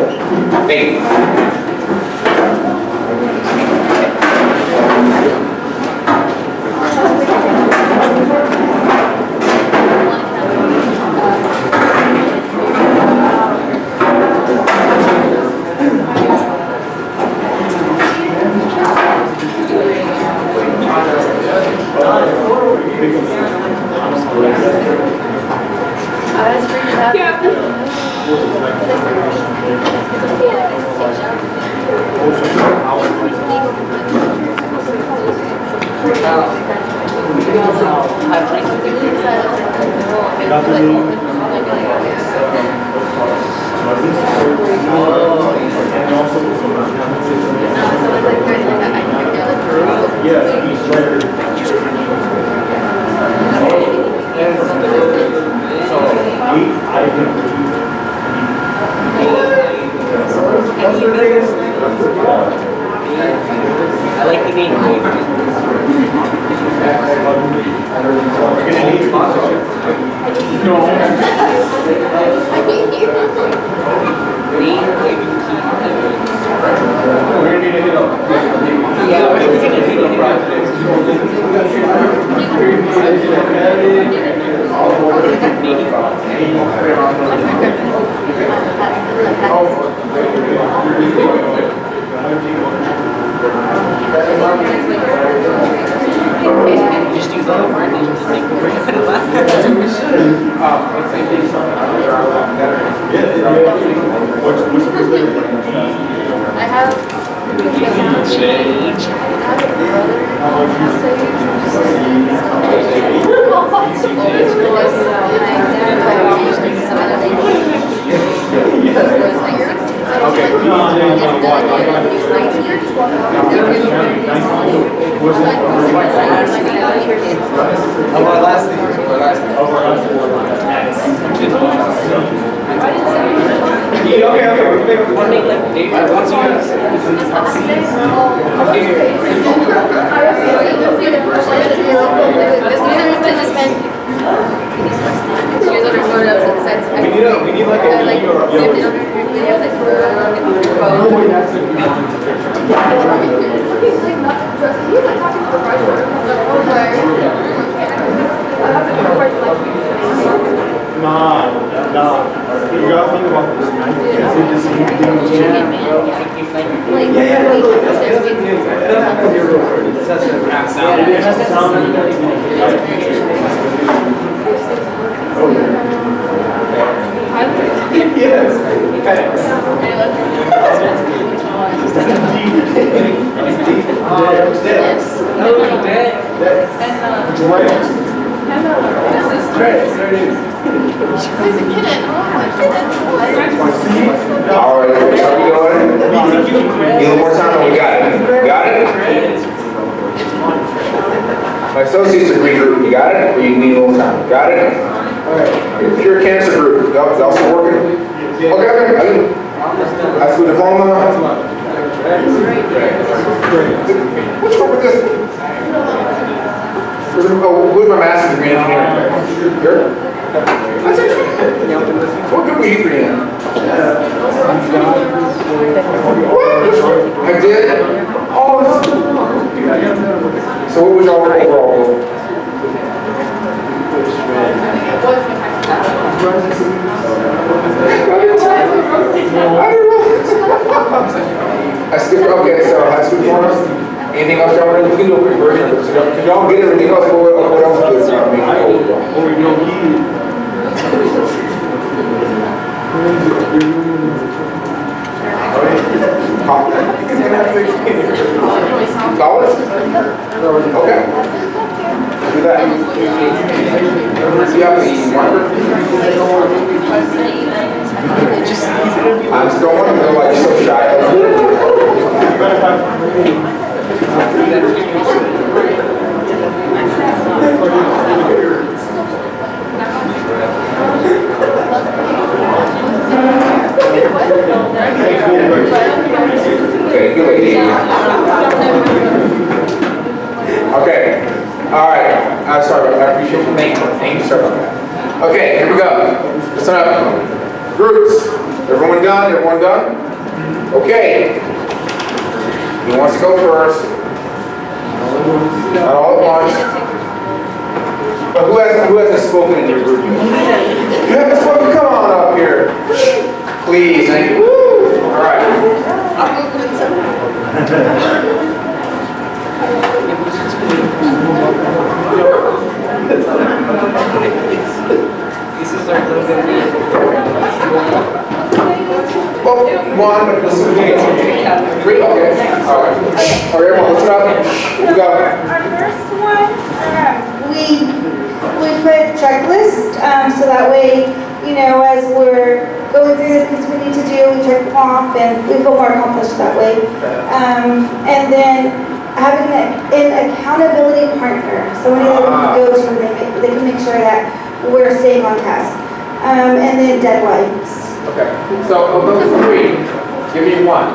Thank you. I like the name. We're gonna need sponsorship. We're gonna need to hit up. Yeah, we're gonna hit just use all the brand names to make I have change. I'll make like David. What's We need like a Nah. You gotta think about this, man. All right, how we doing? Need a little more time? We got it. Got it? My associates are green group. You got it? Or you need a little time? Got it? All right. Pure cancer group. Y'all still working? Okay. High school diploma. What's wrong with this? Where's my master's degree in engineering? Here? That's it. What good were you for you? What? I did? Oh, so what was your overall goal? I skipped, okay, so high school diploma. Anything else y'all want to do? We can do a quick version. Can y'all get everything else? What else is Dollars? Okay. Do that. You have the marker? I'm still wondering, they're like so shy. Okay, good lady. Okay, all right. Sorry about that. I appreciate your name. Thank you, sorry about that. Okay, here we go. Listen up. Groups. Everyone done? Everyone done? Okay. Who wants to go first? Not all at once. But who hasn't spoken in your group? You haven't spoken? Come on up here. Please, thank you. Woo. All right. This is our little bit. Well, one, but this is three. Okay. All right. All right, everyone, listen up. You go. Our first one, we put checklist, so that way, you know, as we're going through the things we need to do, we check them off and we feel more accomplished that way. And then having an accountability partner, somebody that we can go to, they can make sure that we're staying on task. And then deadlines. Okay. So of those three, give me one.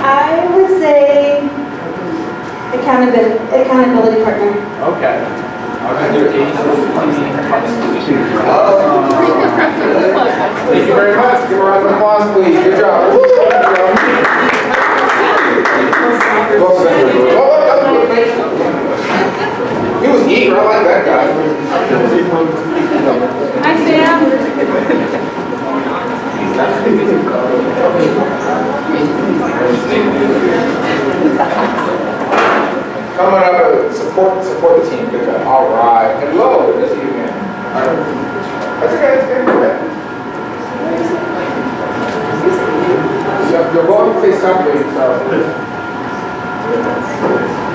I would say accountability partner. Okay. Thank you very much. Give a round of applause, please. Good job. Well said. He was eager. I like that guy. Hi, Sam. Come on up and support the team. Good job. All right. Hello. Good to see you again. All right. That's okay. That's okay. Go ahead. You're going to say something, so.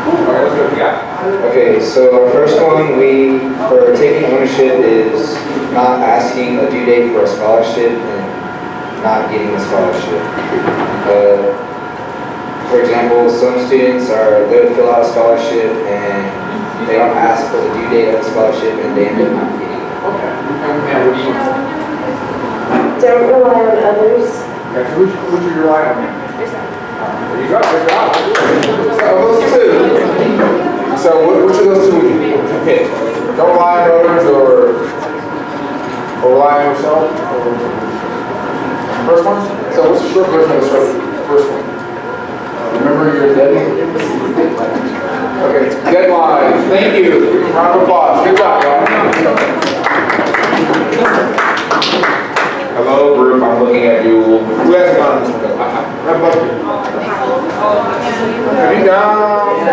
All right, let's go. What you got? Okay, so our first one, for taking ownership is not asking a due date for a scholarship and not getting a scholarship. For example, some students they'll fill out a scholarship and they don't ask for the due date of the scholarship and they end up not getting it. Okay. And what do you want? Don't rely on others. Okay, so who should you rely on? There you go. Good job. So those two. So which of those two would you pick? Don't rely on others or rely on yourself? First one? So what's the short version of the first one? Remember your deadline? Okay, deadline. Thank you. Round of applause. Good job, y'all. Hello, group. I'm looking at you. Who hasn't gone on this one? Right above you. Have you down?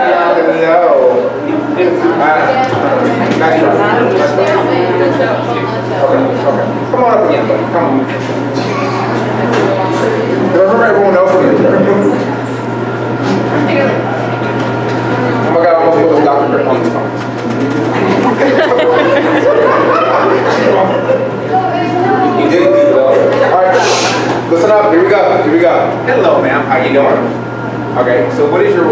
No. Nice try. Okay. Come on up again, buddy. Come on. Remember everyone else in here. Oh my God, I almost put those Dr. Greg on the phone. He didn't do it. All right, listen up. Here we go. Hello, ma'am. How you doing? Okay, so what is your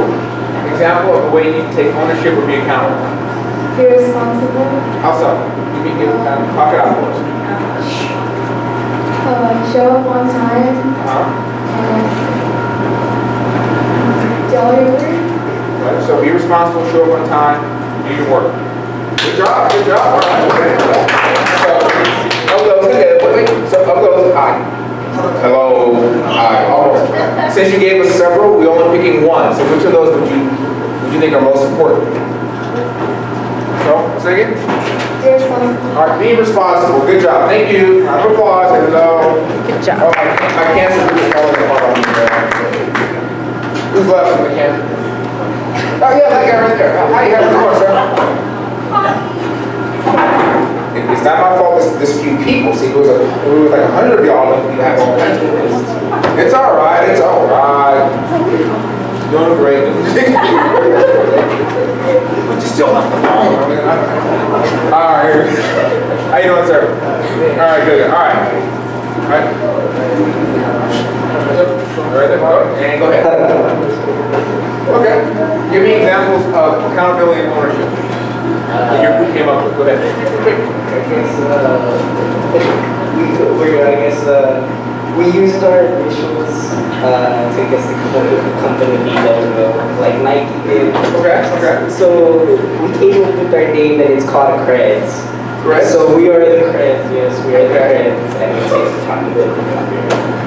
example of the way you take ownership or be accountable? Be responsible. How so? Talk it out for us. Show up on time. And do all your work. Right, so be responsible, show up on time, do your work. Good job. All right. Okay. So of those, aye. Hello. Aye. Almost. Since you gave us several, we're only picking one. So which of those would you think are most important? So, say again? Be responsible. All right, be responsible. Good job. Thank you. Round of applause. Hello. Good job. Oh, my cancer group is falling apart on me. Who's left in the cancer group? Oh yeah, that guy right there. How you having the sir? It's not my fault. This few people. See, it was like 100 of y'all, and you have all kinds of things. It's all right. Doing great. But you still have the phone. All right. How you doing, sir? All right, good. All right. And go ahead. Okay. Give me examples of accountability and ownership that your group came up with. Go ahead. We used our initials to guess the company logo, like Nike did. Okay. So we came up with our name that it's called Creds. Creds? So we are the Creds, yes, we are the Creds, and it takes accountability.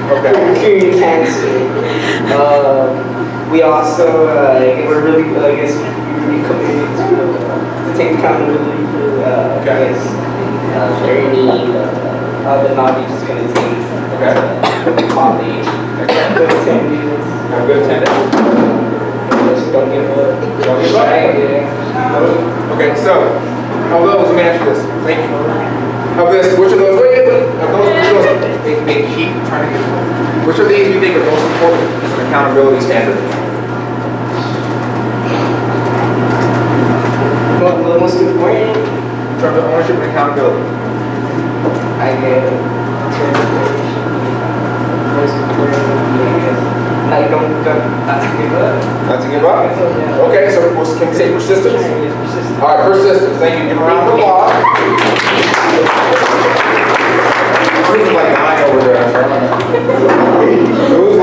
Okay. Curing cancer. We also, we're really, I guess, really committed to take accountability for, learning how the knowledge is going to take college. Good attendance. Have good attendance. Just don't give up. Don't give up. Okay, so, of those, let me ask you this. Thank you. Of this, which of those, they keep trying to get, which of these do you think are most important as an accountability standard? But the most important, In terms of ownership and accountability. I get most important, not to give up. Not to give up? Okay, so can we say persistence? All right, persistence. Thank you. Give a round of applause. Who's like 9 over there? Who's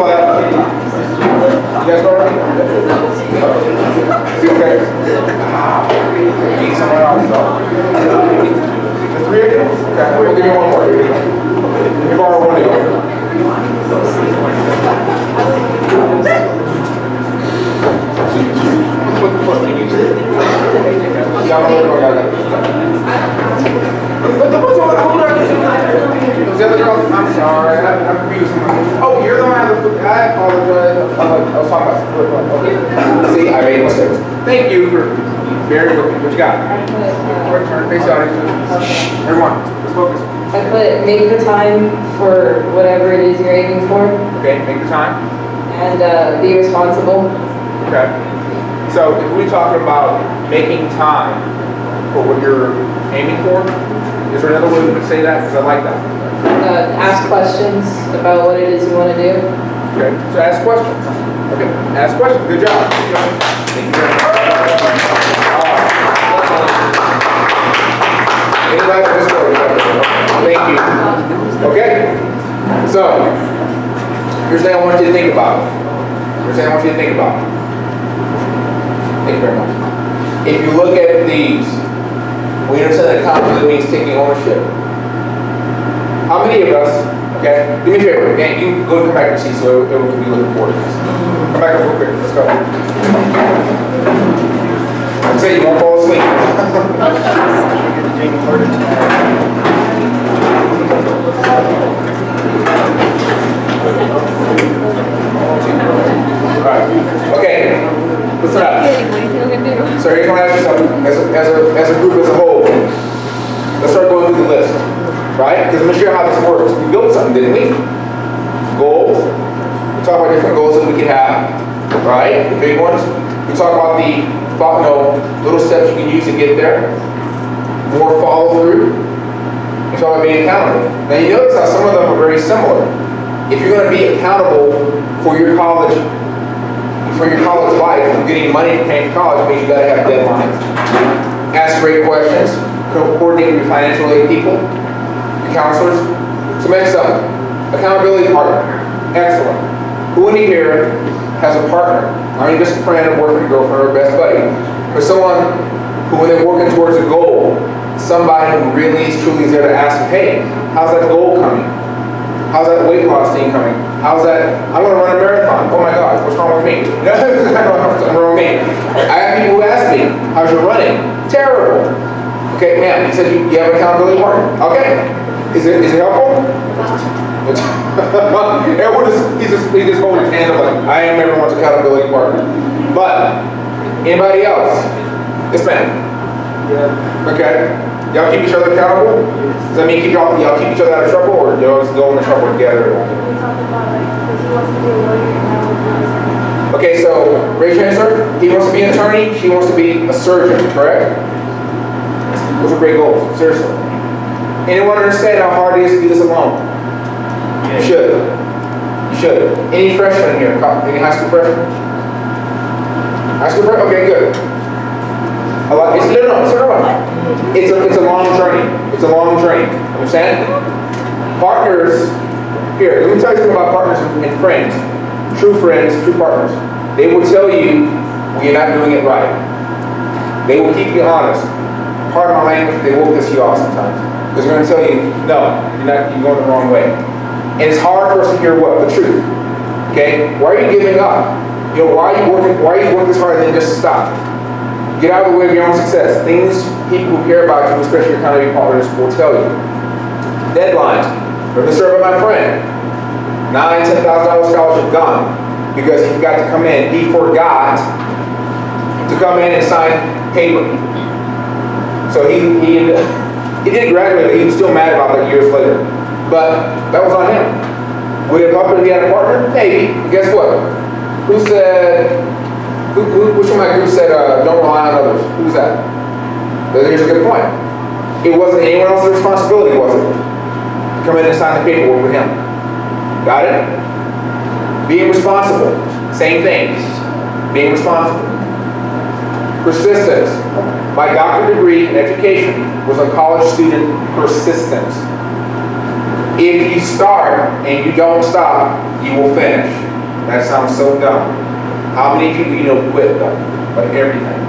sorry. I'm confused. Oh, you're the one that put, I apologize. I was talking about the flip one. Okay. See, I made mistakes. Thank you for bearing with me. What you got? Your turn. Face the audience. Everyone, let's focus. I put make the time for whatever it is you're aiming for, Okay, make the time. and be responsible. Okay. So if we're talking about making time for what you're aiming for, is there another way we could say that? Because I like that. Ask questions about what it is you want to do. Okay, so ask questions. Okay, ask questions. Good job. Thank you very much. Anybody for this story? Thank you. Okay, so here's what I want you to think about. Here's what I want you to think about. Thank you very much. If you look at these, we understand that accountability means taking ownership. How many of us, okay, do me a favor, okay, you can go and come back to your seat so everyone can be looking forward to this. Come back up real quick, let's go. I'm saying you won't fall asleep. Alright, okay, listen up. So here's what I ask you something, as a group as a whole, let's start going through the list, right? Because I'm going to share how this works. We built something, didn't we? Goals. We talk about different goals that we can have, right? The big ones. We talk about the little steps you can use to get there. More follow through. We talk about being accountable. Now you notice how some of them are very similar. If you're going to be accountable for your college life, and getting money to pay for college, means you got to have deadlines. Ask great questions. Coordinate with your financial aid people, your counselors. So next up, accountability partner. Excellent. Who in here has a partner? I mean, just a friend, a boyfriend, girlfriend, or best buddy. Or someone who, when they're working towards a goal, somebody who really is truly there to ask, hey, how's that goal coming? How's that weight loss thing coming? How's that, I'm going to run a marathon. Oh my God, what's wrong with me? Something wrong with me. I have people who ask me, how's your running? Terrible. Okay, ma'am, you said you have an accountability partner. Okay. Is it helpful? Everyone he's just holding his hands up like, I am everyone's accountability partner. But, anybody else? Yes, ma'am. Yeah. Okay. Y'all keep each other accountable? Does that mean y'all keep each other out of trouble, or y'all just go into trouble together? We talked about because he wants to be a lawyer and I was Okay, so raise your hand, sir. He wants to be an attorney, she wants to be a surgeon, correct? Those are great goals, seriously. Anyone understand how hard it is to do this alone? You should. You should. Any freshmen here? Any high school freshmen? High school freshmen? Okay, good. It's a long journey. It's a long journey. Understand? Partners, here, let me tell you something about partners and friends. True friends, true partners. They will tell you when you're not doing it right. They will keep you honest. Pardon my language, they will piss you off sometimes. Because they're going to tell you, no, you're going the wrong way. And it's hard for us to hear what? The truth. Okay? Why are you giving up? You know, why are you working this hard and then just stop? Get out of the way of your own success. Things people who care about you, especially your accountability partners, will tell you. Deadlines. Remember the story about my friend. $9,000, $10,000 scholarship gone. Because he forgot to come in. He forgot to come in and sign paper. So he didn't graduate, but he was still mad about that years later. But that was on him. Would it help if he had a partner? Maybe. But guess what? Who said... Which one of my group said, don't rely on others? Who's that? But here's a good point. It wasn't anyone else's responsibility, was it? To come in and sign the paperwork with him. Got it? Being responsible. Same thing. Being responsible. Persistence. My doctorate degree in education was on college student persistence. If you start and you don't stop, you will finish. That sounds so dumb. How many people you know quit though? Like everything.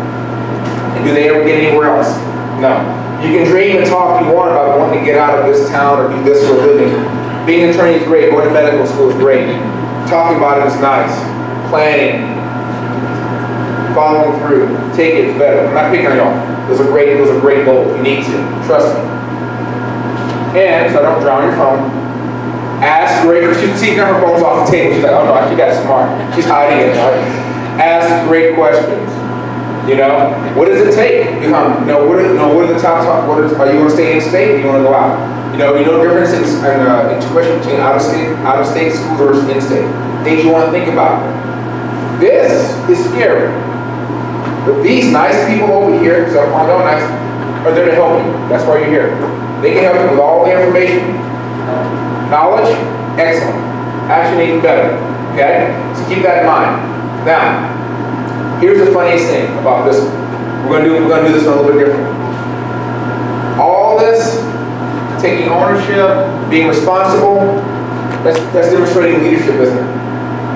And do they ever get anywhere else? No. You can dream and talk you want about wanting to get out of this town or do this for a living. Being an attorney is great. Going to medical school is great. Talking about it is nice. Planning. Following through. Take it is better. I'm not picking on y'all. Those are great goals. You need to. Trust me. And, so I don't drown your phone, Ask great, she got her phones off the table. She's like, oh no, she got smart. She's hiding it. Right? Ask great questions. You know, what does it take? What are the top, are you going to stay in state or you want to go out? You know the difference in tuition between out-of-state schools versus in-state. Things you want to think about. This is scary. But these nice people over here, so I know nice, are there to help you. That's why you're here. They can help you with all the information. Knowledge, excellent. Action, even better. Okay? So keep that in mind. Now, here's the funniest thing about this one. We're gonna do this one a little bit different. All this, taking ownership, being responsible, that's demonstrating leadership, isn't it?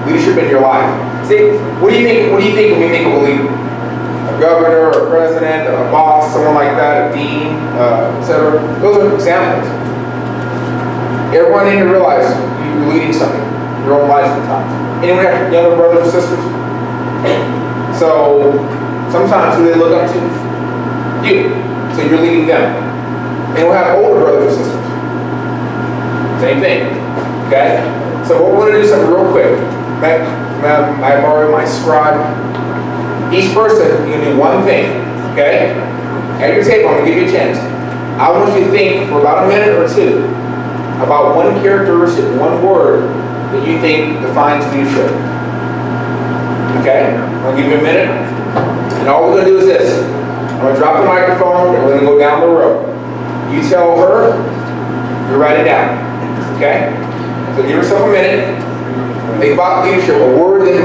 Leadership in your life. See, what do you think when we think of a leader? A governor, a president, a boss, someone like that, a dean, etc. Those are examples. Everyone need to realize you're leading something, your own life sometimes. Anyone have younger brothers or sisters? So sometimes who they look up to? You. So you're leading them. Anyone have older brothers or sisters? Same thing. Okay? So what we're going to do something real quick. I borrow my scribe. Each person, you can do one thing. Okay? At your table, I'm going to give you a chance. I want you to think for about a minute or two about one characteristic, one word that you think defines leadership. Okay? I'm going to give you a minute. And all we're going to do is this. I'm going to drop the microphone and we're going to go down the road. You tell her, you write it down. Okay? So give yourself a minute. Think about leadership, a word that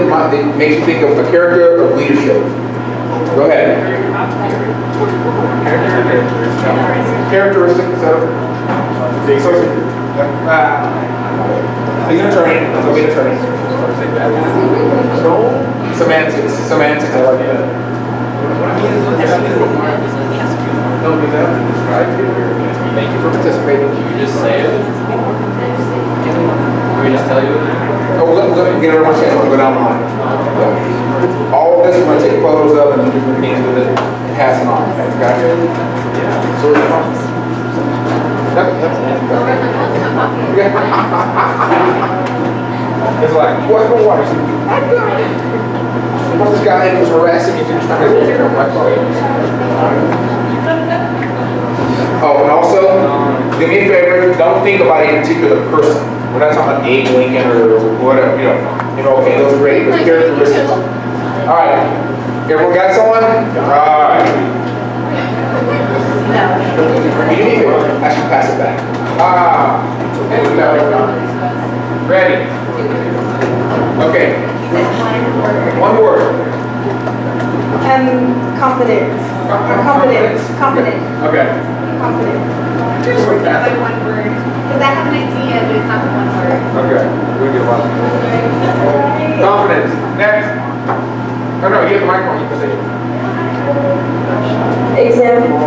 makes you think of a character of leadership. Go ahead. Characteristic, so. He's an attorney. He'll be an attorney. Semantics. I like that. Thank you for participating. Can you just say it? Can we just tell you? Oh, we're going to give everyone a chance to go down the line. All of this, we're going to take photos of and do different things with it and pass it on. Okay? Yeah. So we're fine. It's like, what for water? This guy was harassing me, just trying to get my phone. Oh, and also, do me a favor, don't think about a particular person. We're not talking about Abe Lincoln or whatever, okay, those are great, but characteristics. All right, everyone got someone? All right. You need to actually pass it back. Ready? Okay. One word. Confidence. Confident. Okay. Confident. Like one word. Because I have an idea, but it's not one word. Okay. We'll get one. Confidence. Next. Oh no, you have the microphone. You can say it. Example.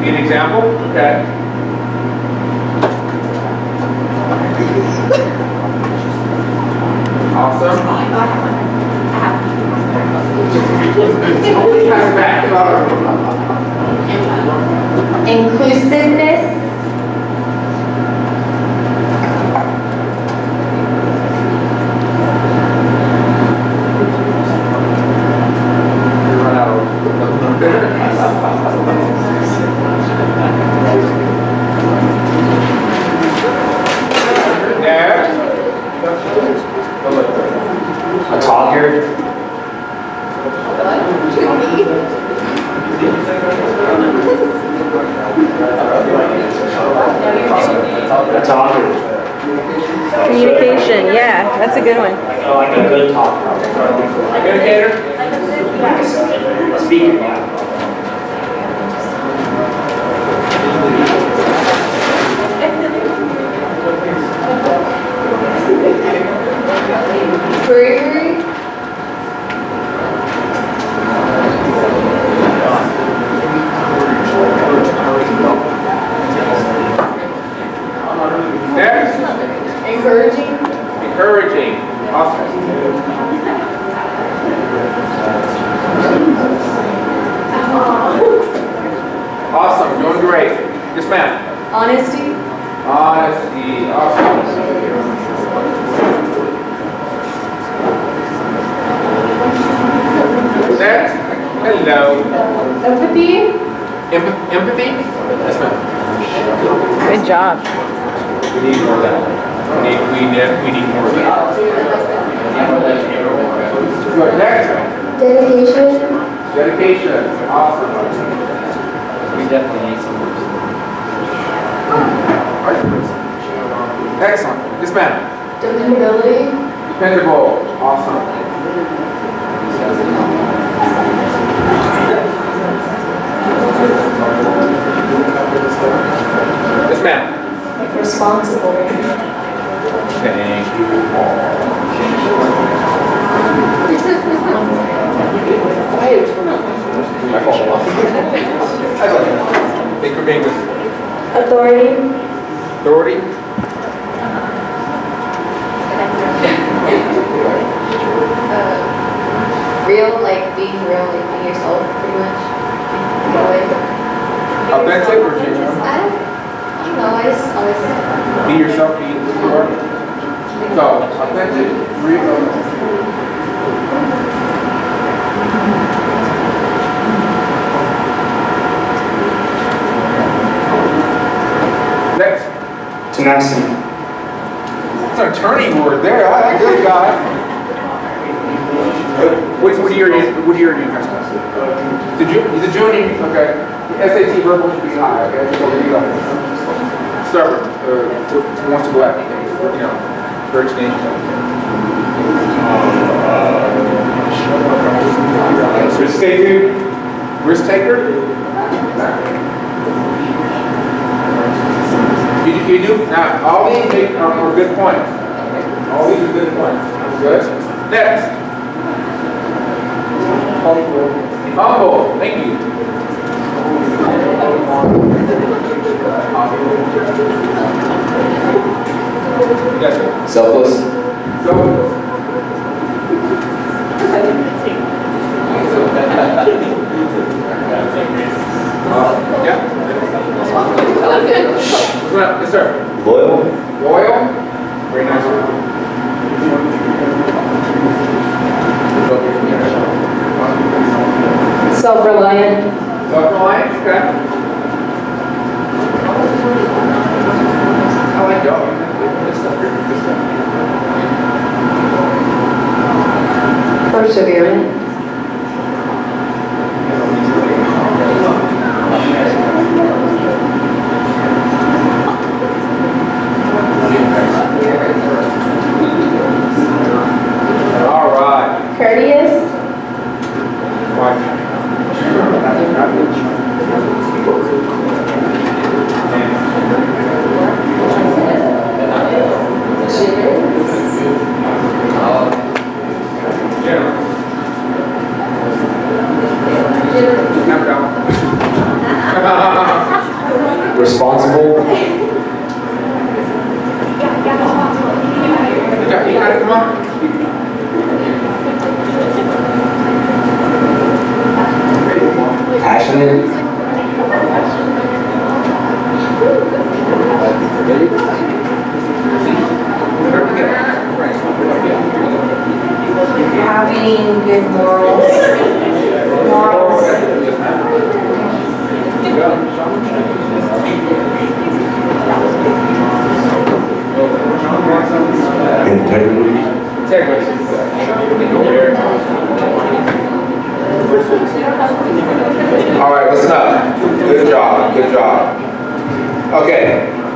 Be an example? Okay. Awesome. Pass it back. Inclusiveness. You run out of A talker. A talker. Communication, yeah, that's a good one. Like a good talker. communicator. A speaker, yeah. Bravery. Next. Encouraging. Awesome. Awesome. Doing great. Yes, ma'am. Honesty. Awesome. job. We need more of that. We need more of that. Good, next. Dedication. Dedication. Awesome. We definitely need some more. Excellent. Yes, ma'am. Dependability. Dependable. Awesome. Yes, ma'am. Responsible. Thank you. My fault. Thank you for being with me. Authority. Authority. Real, like being real, like being yourself, pretty much. Authentic or genuine? I don't know, I just always. Be yourself, be who you are. So, authentic, real. Next. Tenacity. It's an attorney word there. I like this guy. What year are you in high school? He's a junior. Okay. SAT verbal should be high. Okay. So what do you like? Stubborn. Wants to go after things. You know, very tenacious. Risk taker. Risk taker. You do now. All these are good points. All these are good points. Good. Next. Humble. Thank you. Yes. Selfless. So. Yeah. Yes, sir. Loyal. Loyal. Very nice. Self-reliant. Self-reliant. Okay. I like y'all. Good stuff here. Good stuff. Perseverant. All right. Courteous. Responsible. You got it, come on. Passionate. Having good morals. Integrity. All right, listen up. Good job, good job. Okay,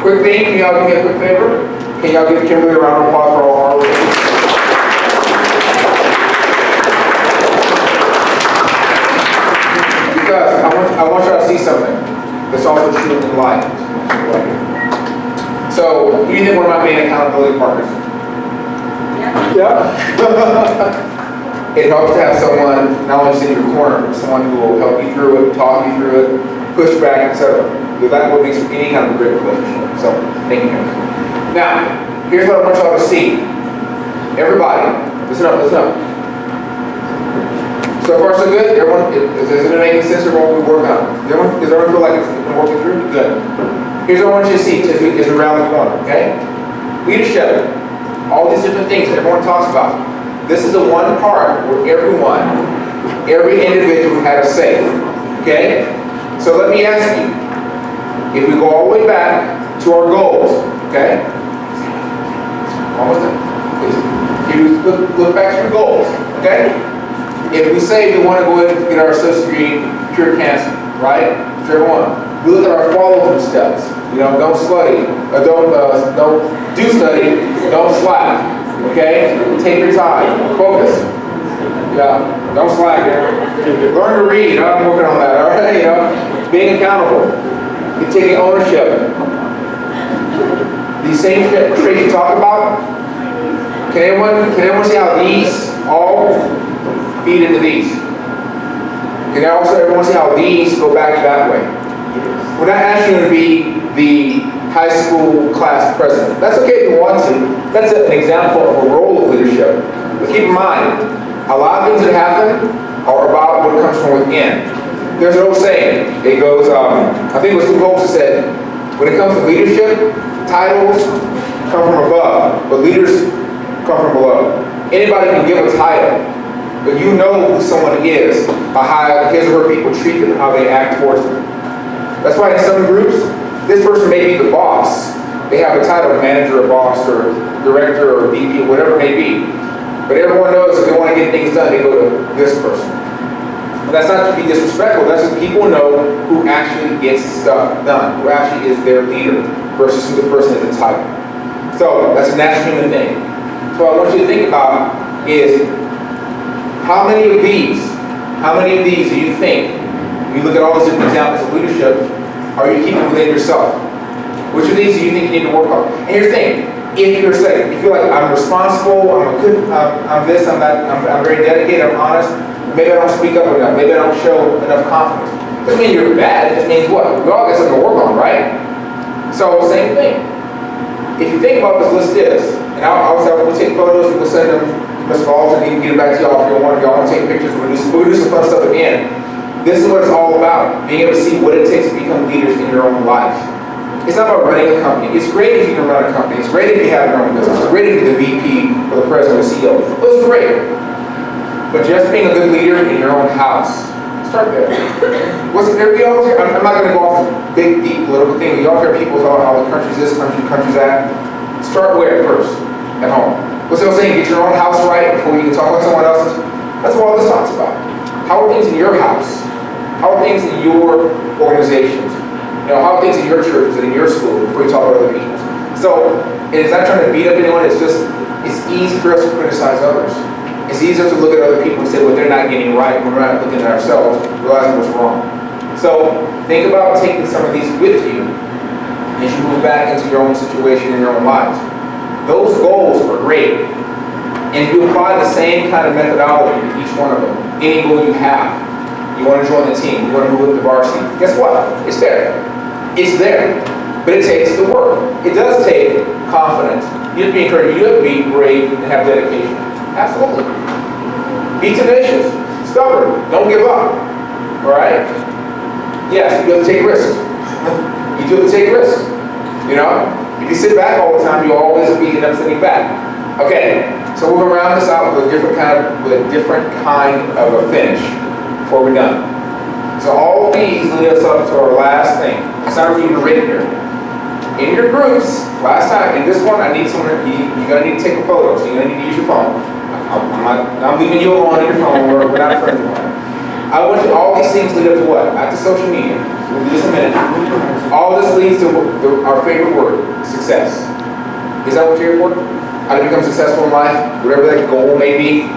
quick thing, can y'all do me a quick favor? Can y'all give Kimberly a round of applause for all our work? Because I want y'all to see something that's also true in life. So, who do you think one of my main accountability partners? Yeah. It helps to have someone not only sit in your corner, but someone who will help you through it, talk you through it, push back, etc. Because that's what makes any kind of great relationship. So, thank you. Now, here's what I want y'all to see. Everybody, listen up, listen up. So far, so good? Everyone, is it making sense of what we work on? Does everyone feel like it's been working through? Good. Here's what I want you to see as we round the corner, okay? Leadership, all these different things that everyone talks about. This is the one part where every individual had a say, okay? So let me ask you, if we go all the way back to our goals, okay? Almost done, please. You look back to your goals, okay? If we say we want to go ahead and get our associate degree, cure cancer, right? For everyone. We look at our follow-through steps. You know, don't study, don't do study, don't slack, okay? Take your time, focus. Yeah, don't slack. Learn to read. I'm working on that. All right, you know, being accountable, and taking ownership. These same traits you talk about. Can anyone see how these all feed into these? Can everyone see how these go back that way? We're not asking you to be the high school class president. That's okay if you want to. That's an example of a role of leadership. But keep in mind, a lot of things that happen are about what comes from within. There's an old saying. It goes, I think it was two folks that said, when it comes to leadership, titles come from above, but leaders come from below. Anybody can give a title, but you know who someone is by how his or her people treat them and how they act towards them. That's why in some groups, this person may be the boss. They have a title, manager or boss or director or VP, whatever it may be. But everyone knows if they want to get things done, they go to this person. And that's not to be disrespectful, that's just people know who actually gets stuff done, who actually is their leader versus who the person is the title. So that's a natural human thing. So what I want you to think about is how many of these do you think, when you look at all these different examples of leadership, are you keeping within yourself? Which of these do you think you need to work on? And here's the thing. If you're saying, if you feel like I'm responsible, I'm this, I'm that, I'm very dedicated, I'm honest, maybe I don't speak up enough, maybe I don't show enough confidence. Doesn't mean you're bad, it just means what? We all got something to work on, right? So, same thing. If you think about this list is, and we'll take photos, we'll send them to Ms. Falls, and you can get it back to y'all if you want to take pictures, we'll do some fun stuff at the end. This is what it's all about, being able to see what it takes to become leaders in your own life. It's not about running a company. It's great if you can run a company. It's great if you have your own business. It's great if you're the VP or the president or the CEO. Those are great. But just being a good leader in your own house, start there. I'm not going to go off a big, deep political thing. We all hear people talk how the country's this, country's that. Start where first? At home. What's the old saying? Get your own house right before you can talk about someone else's. That's what all this talks about. How are things in your house? How are things in your organizations? You know, how are things in your churches and in your school before you talk about other people? So, it's not trying to beat up anyone, it's easy for us to criticize others. It's easier to look at other people and say what they're not getting right when we're not looking at ourselves, realizing what's wrong. So, think about taking some of these with you as you move back into your own situation in your own lives. Those goals are great. And if you apply the same kind of methodology to each one of them, any goal you have, you want to join the team, you want to move up to varsity, guess what? It's there. It's there. But it takes the work. It does take confidence. You have to be encouraged. You have to be brave and have dedication. Absolutely. Be tenacious. Stubborn. Don't give up. Alright? Yes, you have to take risks. You do have to take risks. You know? If you sit back all the time, you'll always be end up sitting back. Okay, so we're going to round this out with a different kind of a finish before we're done. So all of these lead us up to our last thing. It's not even written here. In your groups, last time, in this one, I need someone, you're going to need to take a photo, so you're going to need to use your phone. I'm leaving you alone on your phone, we're not friends anymore. I want you, all these things lead up to what? Not to social media. We'll do this in a minute. All this leads to our favorite word, success. Is that what you're here for? How to become successful in life, whatever that goal may be.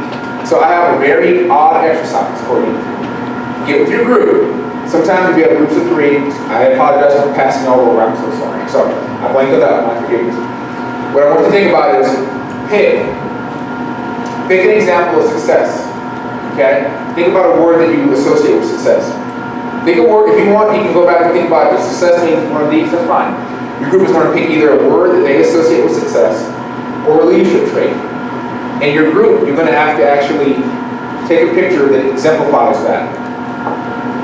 So I have a very odd exercise for you. Get with your group. Sometimes if you have groups of 3, I apologize for passing all over, I'm so sorry. So I blank it out, my forgiveness. What I want you to think about is pick an example of success. Okay? Think about a word that you associate with success. Think of a word, if you want, you can go back and think about it. If success means one of these, that's fine. Your group is going to pick either a word that they associate with success or a leadership trait. And your group, you're going to have to actually take a picture that exemplifies that.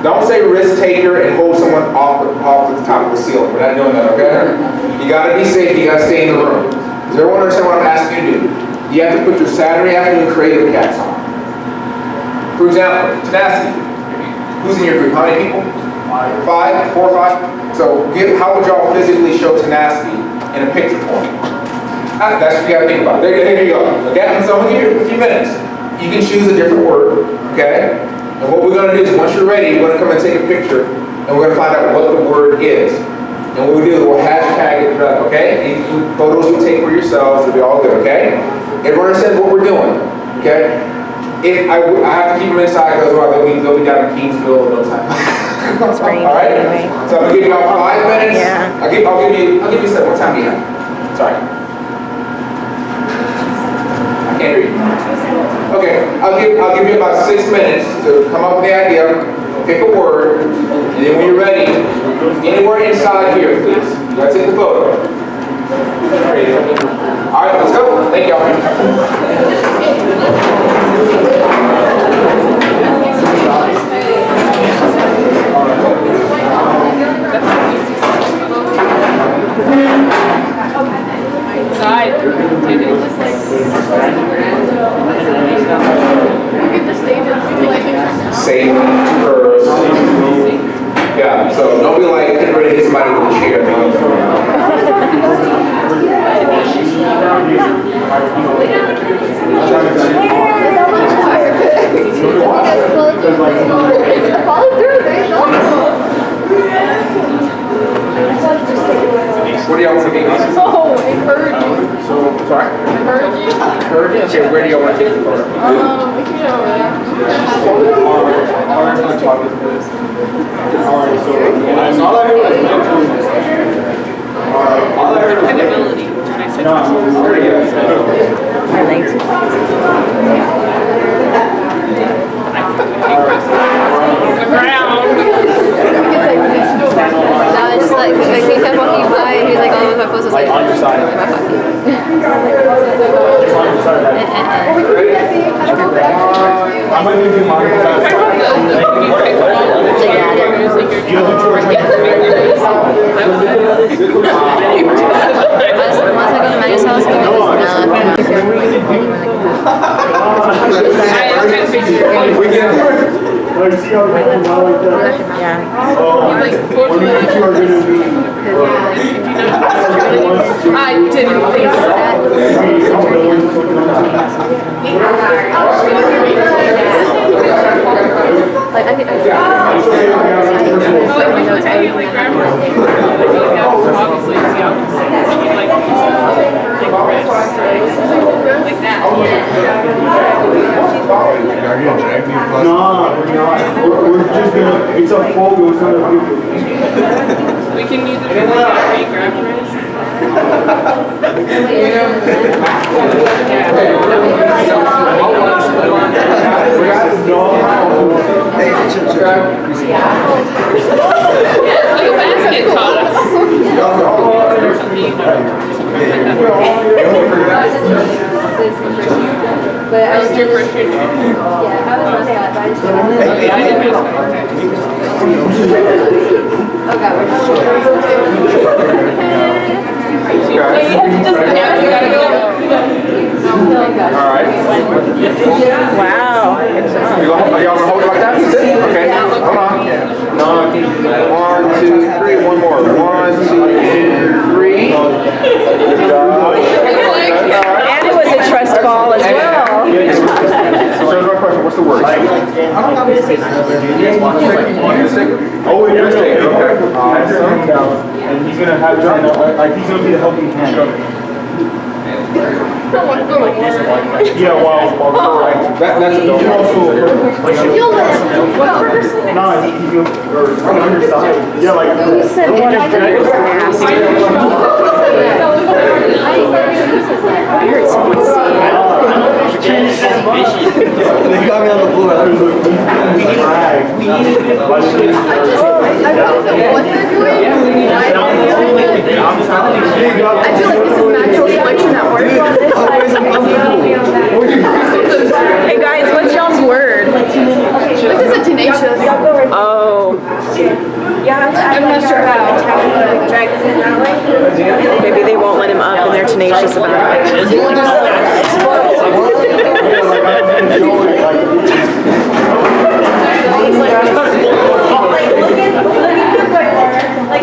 Don't say risk taker and hold someone off the top of the ceiling. We're not doing that, okay? You got to be safe. You got to stay in the room. Does everyone understand what I'm asking you to do? You have to put your Saturday afternoon creative caps on. For example, tenacity. Who's in your group? How many people? 5? 4 or 5? So how would y'all physically show tenacity in a picture form? That's what you gotta think about. There you go. Okay, so I'm gonna give you a few minutes. You can choose a different word, okay? And what we're gonna do is once you're ready, we're gonna come and take a picture and we're gonna find out what the word is. And what we do is we'll hashtag it, okay? And photos you take for yourselves, it'll be all good, okay? Everyone understands what we're doing, okay? If I have to keep them inside because they'll be down in Kingsville in no time. That's right. All right? Anyway. So I'm gonna give you all 5 minutes. Yeah. I'll give you 7. What time do you have? Sorry. I can't hear you. Okay, I'll give you about 6 minutes to come up with the idea, pick a word, and then when you're ready, anywhere inside here, please. You gotta take the photo. All right, let's go. Thank y'all. Safety first. Yeah, so don't be like getting ready to hit somebody with a chair. Follow through, there you go. What do y'all want to get? Oh, encouraging. So, sorry? Encouraging. Encouraging? Okay, where do y'all want to take the photo? We can go over there. No, it's just like, he kept walking by and he was like, all of my photos was like, on your side. in my pocket. Just on your side. I'm gonna give you mine. You have a choice. Once I go to Maggie's house, I'm going to Like, see how they do well like that? Yeah. Or if you are gonna be. I didn't think Like, I could. No, we're not. We're just gonna, it's a photo, it's not a video. we can use it for like grab But I was your first year. Yeah, I was mascot, but I just didn't. Oh God, we're All right. Wow. Y'all gonna hold it like that? Okay. Hold on. 1, 2, 3. One more. 1, 2, 3. Good job. And it was a trust fall as well. So here's my question. What's the word? Oh, wait, you're sticker. Okay. Awesome. And he's gonna have, like, he's gonna be the helping hand. Yeah, while correct. That's a You can also. You'll live. What person? No, he's gonna, or on your side. Yeah, like. You said one of them was nasty. I heard someone say They got me on the floor. I don't know what they're doing. I feel like this is natural selection at work. Hey guys, what's y'all's word? This is a tenacious. Oh. I'm not sure how. Maybe they won't let him up and they're tenacious about it. Like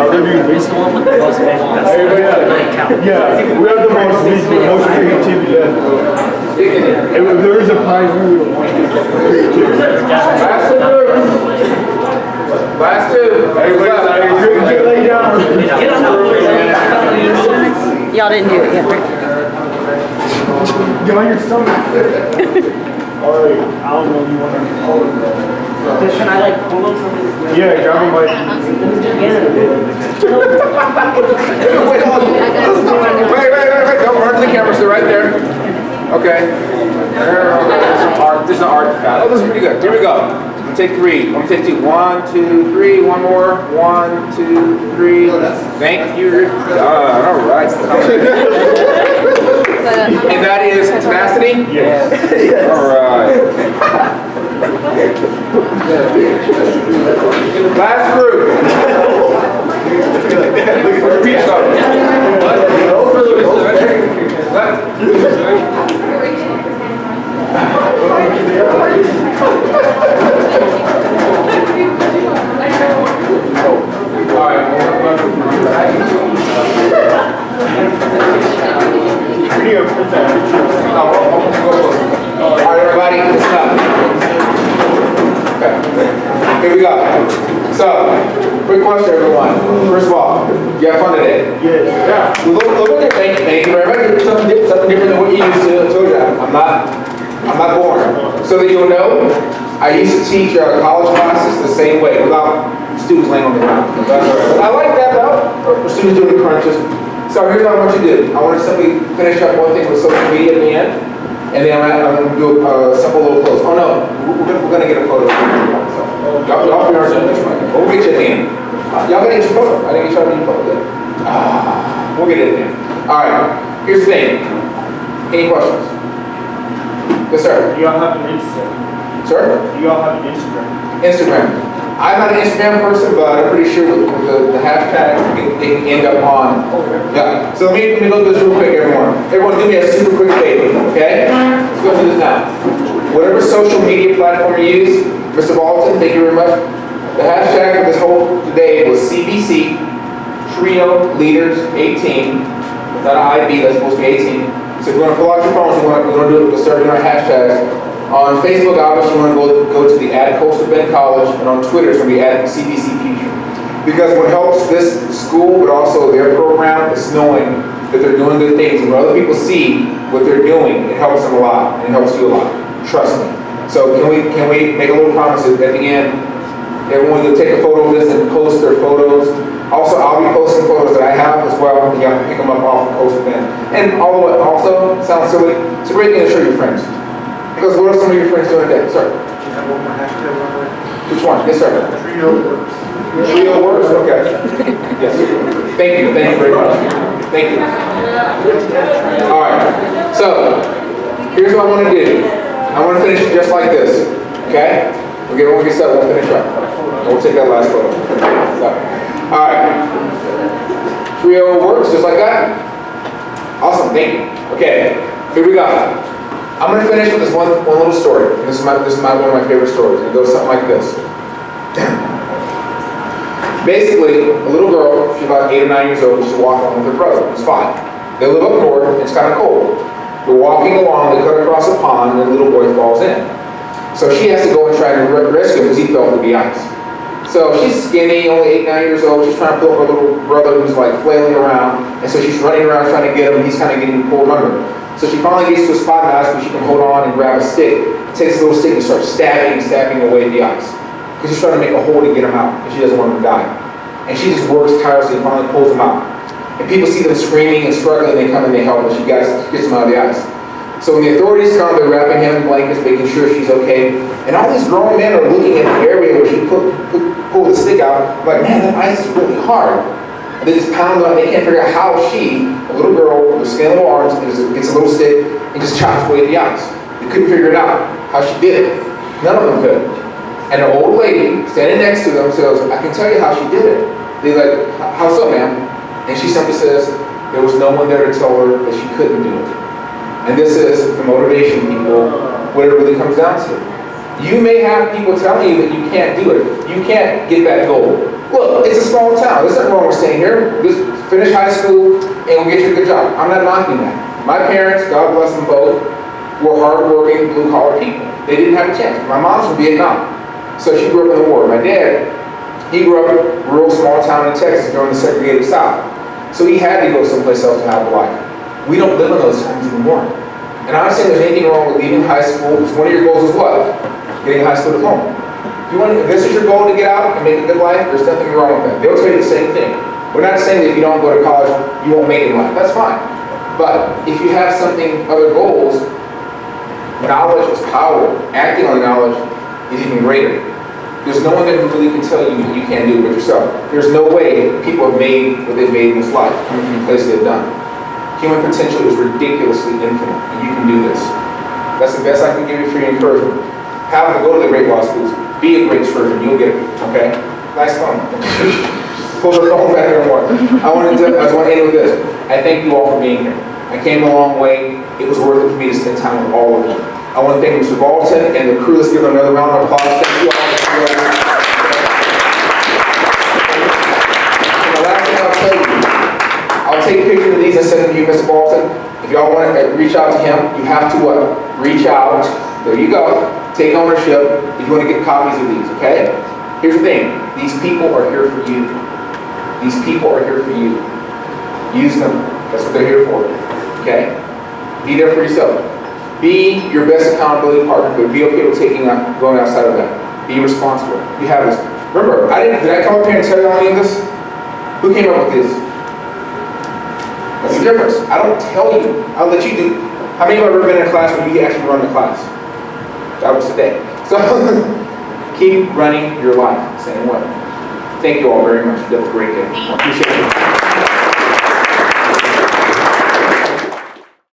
It's the one with the most visuals. Yeah, we have the most visual, most creativity. If there is a prize, we would want Last two. to lay down. Y'all didn't do it yet. Get on your stomach. Alright, I don't know if you want to. Should I like pull them from his? Yeah, grab him by. Wait. Don't run to the camera. Stay right there. Okay. This is an art foul. Oh, this is pretty good. Here we go. I'm gonna take three. I'm gonna take two. 1, 2, 3. One more. 1, 2, 3. Thank you. All right. And that is tenacity? Yes. All right. Last group. Repeat All right, everybody, listen up. Okay, here we go. So, quick question, everyone. First of all, you have fun today? Yes. Yeah. Look at it. Thank you very much. Something different than what you used to. I told you that. I'm not boring. So that you'll know, I used to teach college classes the same way, without students laying on the ground. I like that though, or students doing the crunches. So here's what I want you to do. I want to simply finish up one thing with social media at the end, and then I'm going to do a simple little close. Oh no, we're going to get a photo. So, y'all be our next one. We'll get you at the end. Y'all got to get your photo. I didn't get y'all to get your photo yet. We'll get it at the end. All right, here's the thing. Any questions? Yes, sir. Do y'all have an Instagram? Sir? Do y'all have an Instagram? Instagram. I'm not an Instagram person, but I'm pretty sure with the hashtag, they can end up on. Yeah. So let me go through this real quick, everyone. Everyone, do me a super quick favor, okay? Let's go through this now. Whatever social media platform you use, Mr. Balton, thank you very much. The hashtag for this whole today was CBC Trio Leaders 18. It's not an IB, that's supposed to be 18. So if you want to pull out your phones, we're going to start doing our hashtags. On Facebook, obviously, you want to go to the @Coastal Bend College, and on Twitter, it's going to be @CBC Future. Because what helps this school, but also their program, is knowing that they're doing good things. And when other people see what they're doing, it helps them a lot, and it helps you a lot. Trust me. So can we make a little promise at the end? Everyone will take a photo of this and post their photos. Also, I'll be posting photos that I have as well. You have to pick them up off of Coastal Bend. And also, sounds silly, it's a great thing to show your friends. Because what are some of your friends doing today? Sir? Do you have one more hashtag on there? Which one? Yes, sir. Trio works. Trio works? Okay. Yes. Thank you very much. Thank you. All right. So, here's what I want to do. I want to finish just like this. Okay? When we get started, we'll finish up. And we'll take that last photo. So, all right. Trio works just like that. Awesome. Thank you. Okay. Here we go. I'm going to finish with this one little story. This is one of my favorite stories. It goes something like this. Basically, a little girl, she's about 8 or 9 years old, she's walking along with her brother. It's fine. They live up north, and it's kind of cold. They're walking along, they cut across a pond, and the little boy falls in. So she has to go and try to rescue him because he fell through the ice. So she's skinny, only 8, 9 years old. She's trying to pull up her little brother who's like flailing around. And so she's running around trying to get him, and he's kind of getting pulled under. So she finally gets to a spot in the ice where she can hold on and grab a stick. Takes a little stick and starts stabbing away the ice. Because she's trying to make a hole to get him out, and she doesn't want him to die. And she just works tirelessly and finally pulls him out. And people see them screaming and struggling, they come and they help, and she gets him out of the ice. So when the authorities come, they're wrapping him in blankets, making sure she's okay. And all these grown men are looking at the area where she pulled the stick out, like, man, that ice is really hard. And they just pound on it, they can't figure out how she, a little girl with skin little arms, gets a little stick and just chops away the ice. They couldn't figure it out, how she did it. None of them could. And an old lady standing next to them says, I can tell you how she did it. They're like, how so, ma'am? And she simply says, there was no one there to tell her that she couldn't do it. And this is the motivation, people, what it really comes down to. You may have people telling you that you can't do it. You can't get that goal. Look, it's a small town. There's nothing wrong with staying here. Just finish high school and we'll get you a good job. I'm not knocking that. My parents, God bless them both, were hardworking, blue-collar people. They didn't have a chance. My mom's from Vietnam, so she grew up in the war. My dad, he grew up in a rural small town in Texas during the segregated South. So he had to go someplace else to have a life. We don't live in those times anymore. And I'm not saying there's anything wrong with leaving high school, because one of your goals is what? Getting a high school diploma. If this is your goal to get out and make a good life, there's nothing wrong with that. They'll tell you the same thing. We're not saying that if you don't go to college, you won't make it in life. That's fine. But if you have something, other goals, knowledge is power. Acting on knowledge is even greater. There's no one that really can tell you that you can't do it with yourself. There's no way people have made what they've made in this life from the place they've done. Human potential is ridiculously infinite, and you can do this. That's the best I can give you for your encouragement. Have to go to the great law schools. Be a great surgeon. You'll get it. Okay? Nice phone. Pull the phone back there more. I just want to end with this. I thank you all for being here. I came a long way. It was worth it for me to spend time with all of you. I want to thank Mr. Bolton and the crew. Let's give them another round of applause. Thank you all. And the last thing I'll tell you, I'll take pictures of these and send them to you, Mr. Bolton. If y'all want to reach out to him, you have to what? Reach out. There you go. Take ownership if you want to get copies of these, okay? Here's the thing. These people are here for you. These people are here for you. Use them. That's what they're here for, okay? Be there for yourself. Be your best accountability partner, but be okay with going outside of that. Be responsible. You have this. Remember, did I come up here and tell you all any of this? Who came up with this? That's the difference. I don't tell you. I'll let you do. How many of you have ever been in a class where you actually run the class? That was today. So keep running your life the same way. Thank you all very much. You have a great day. I appreciate it.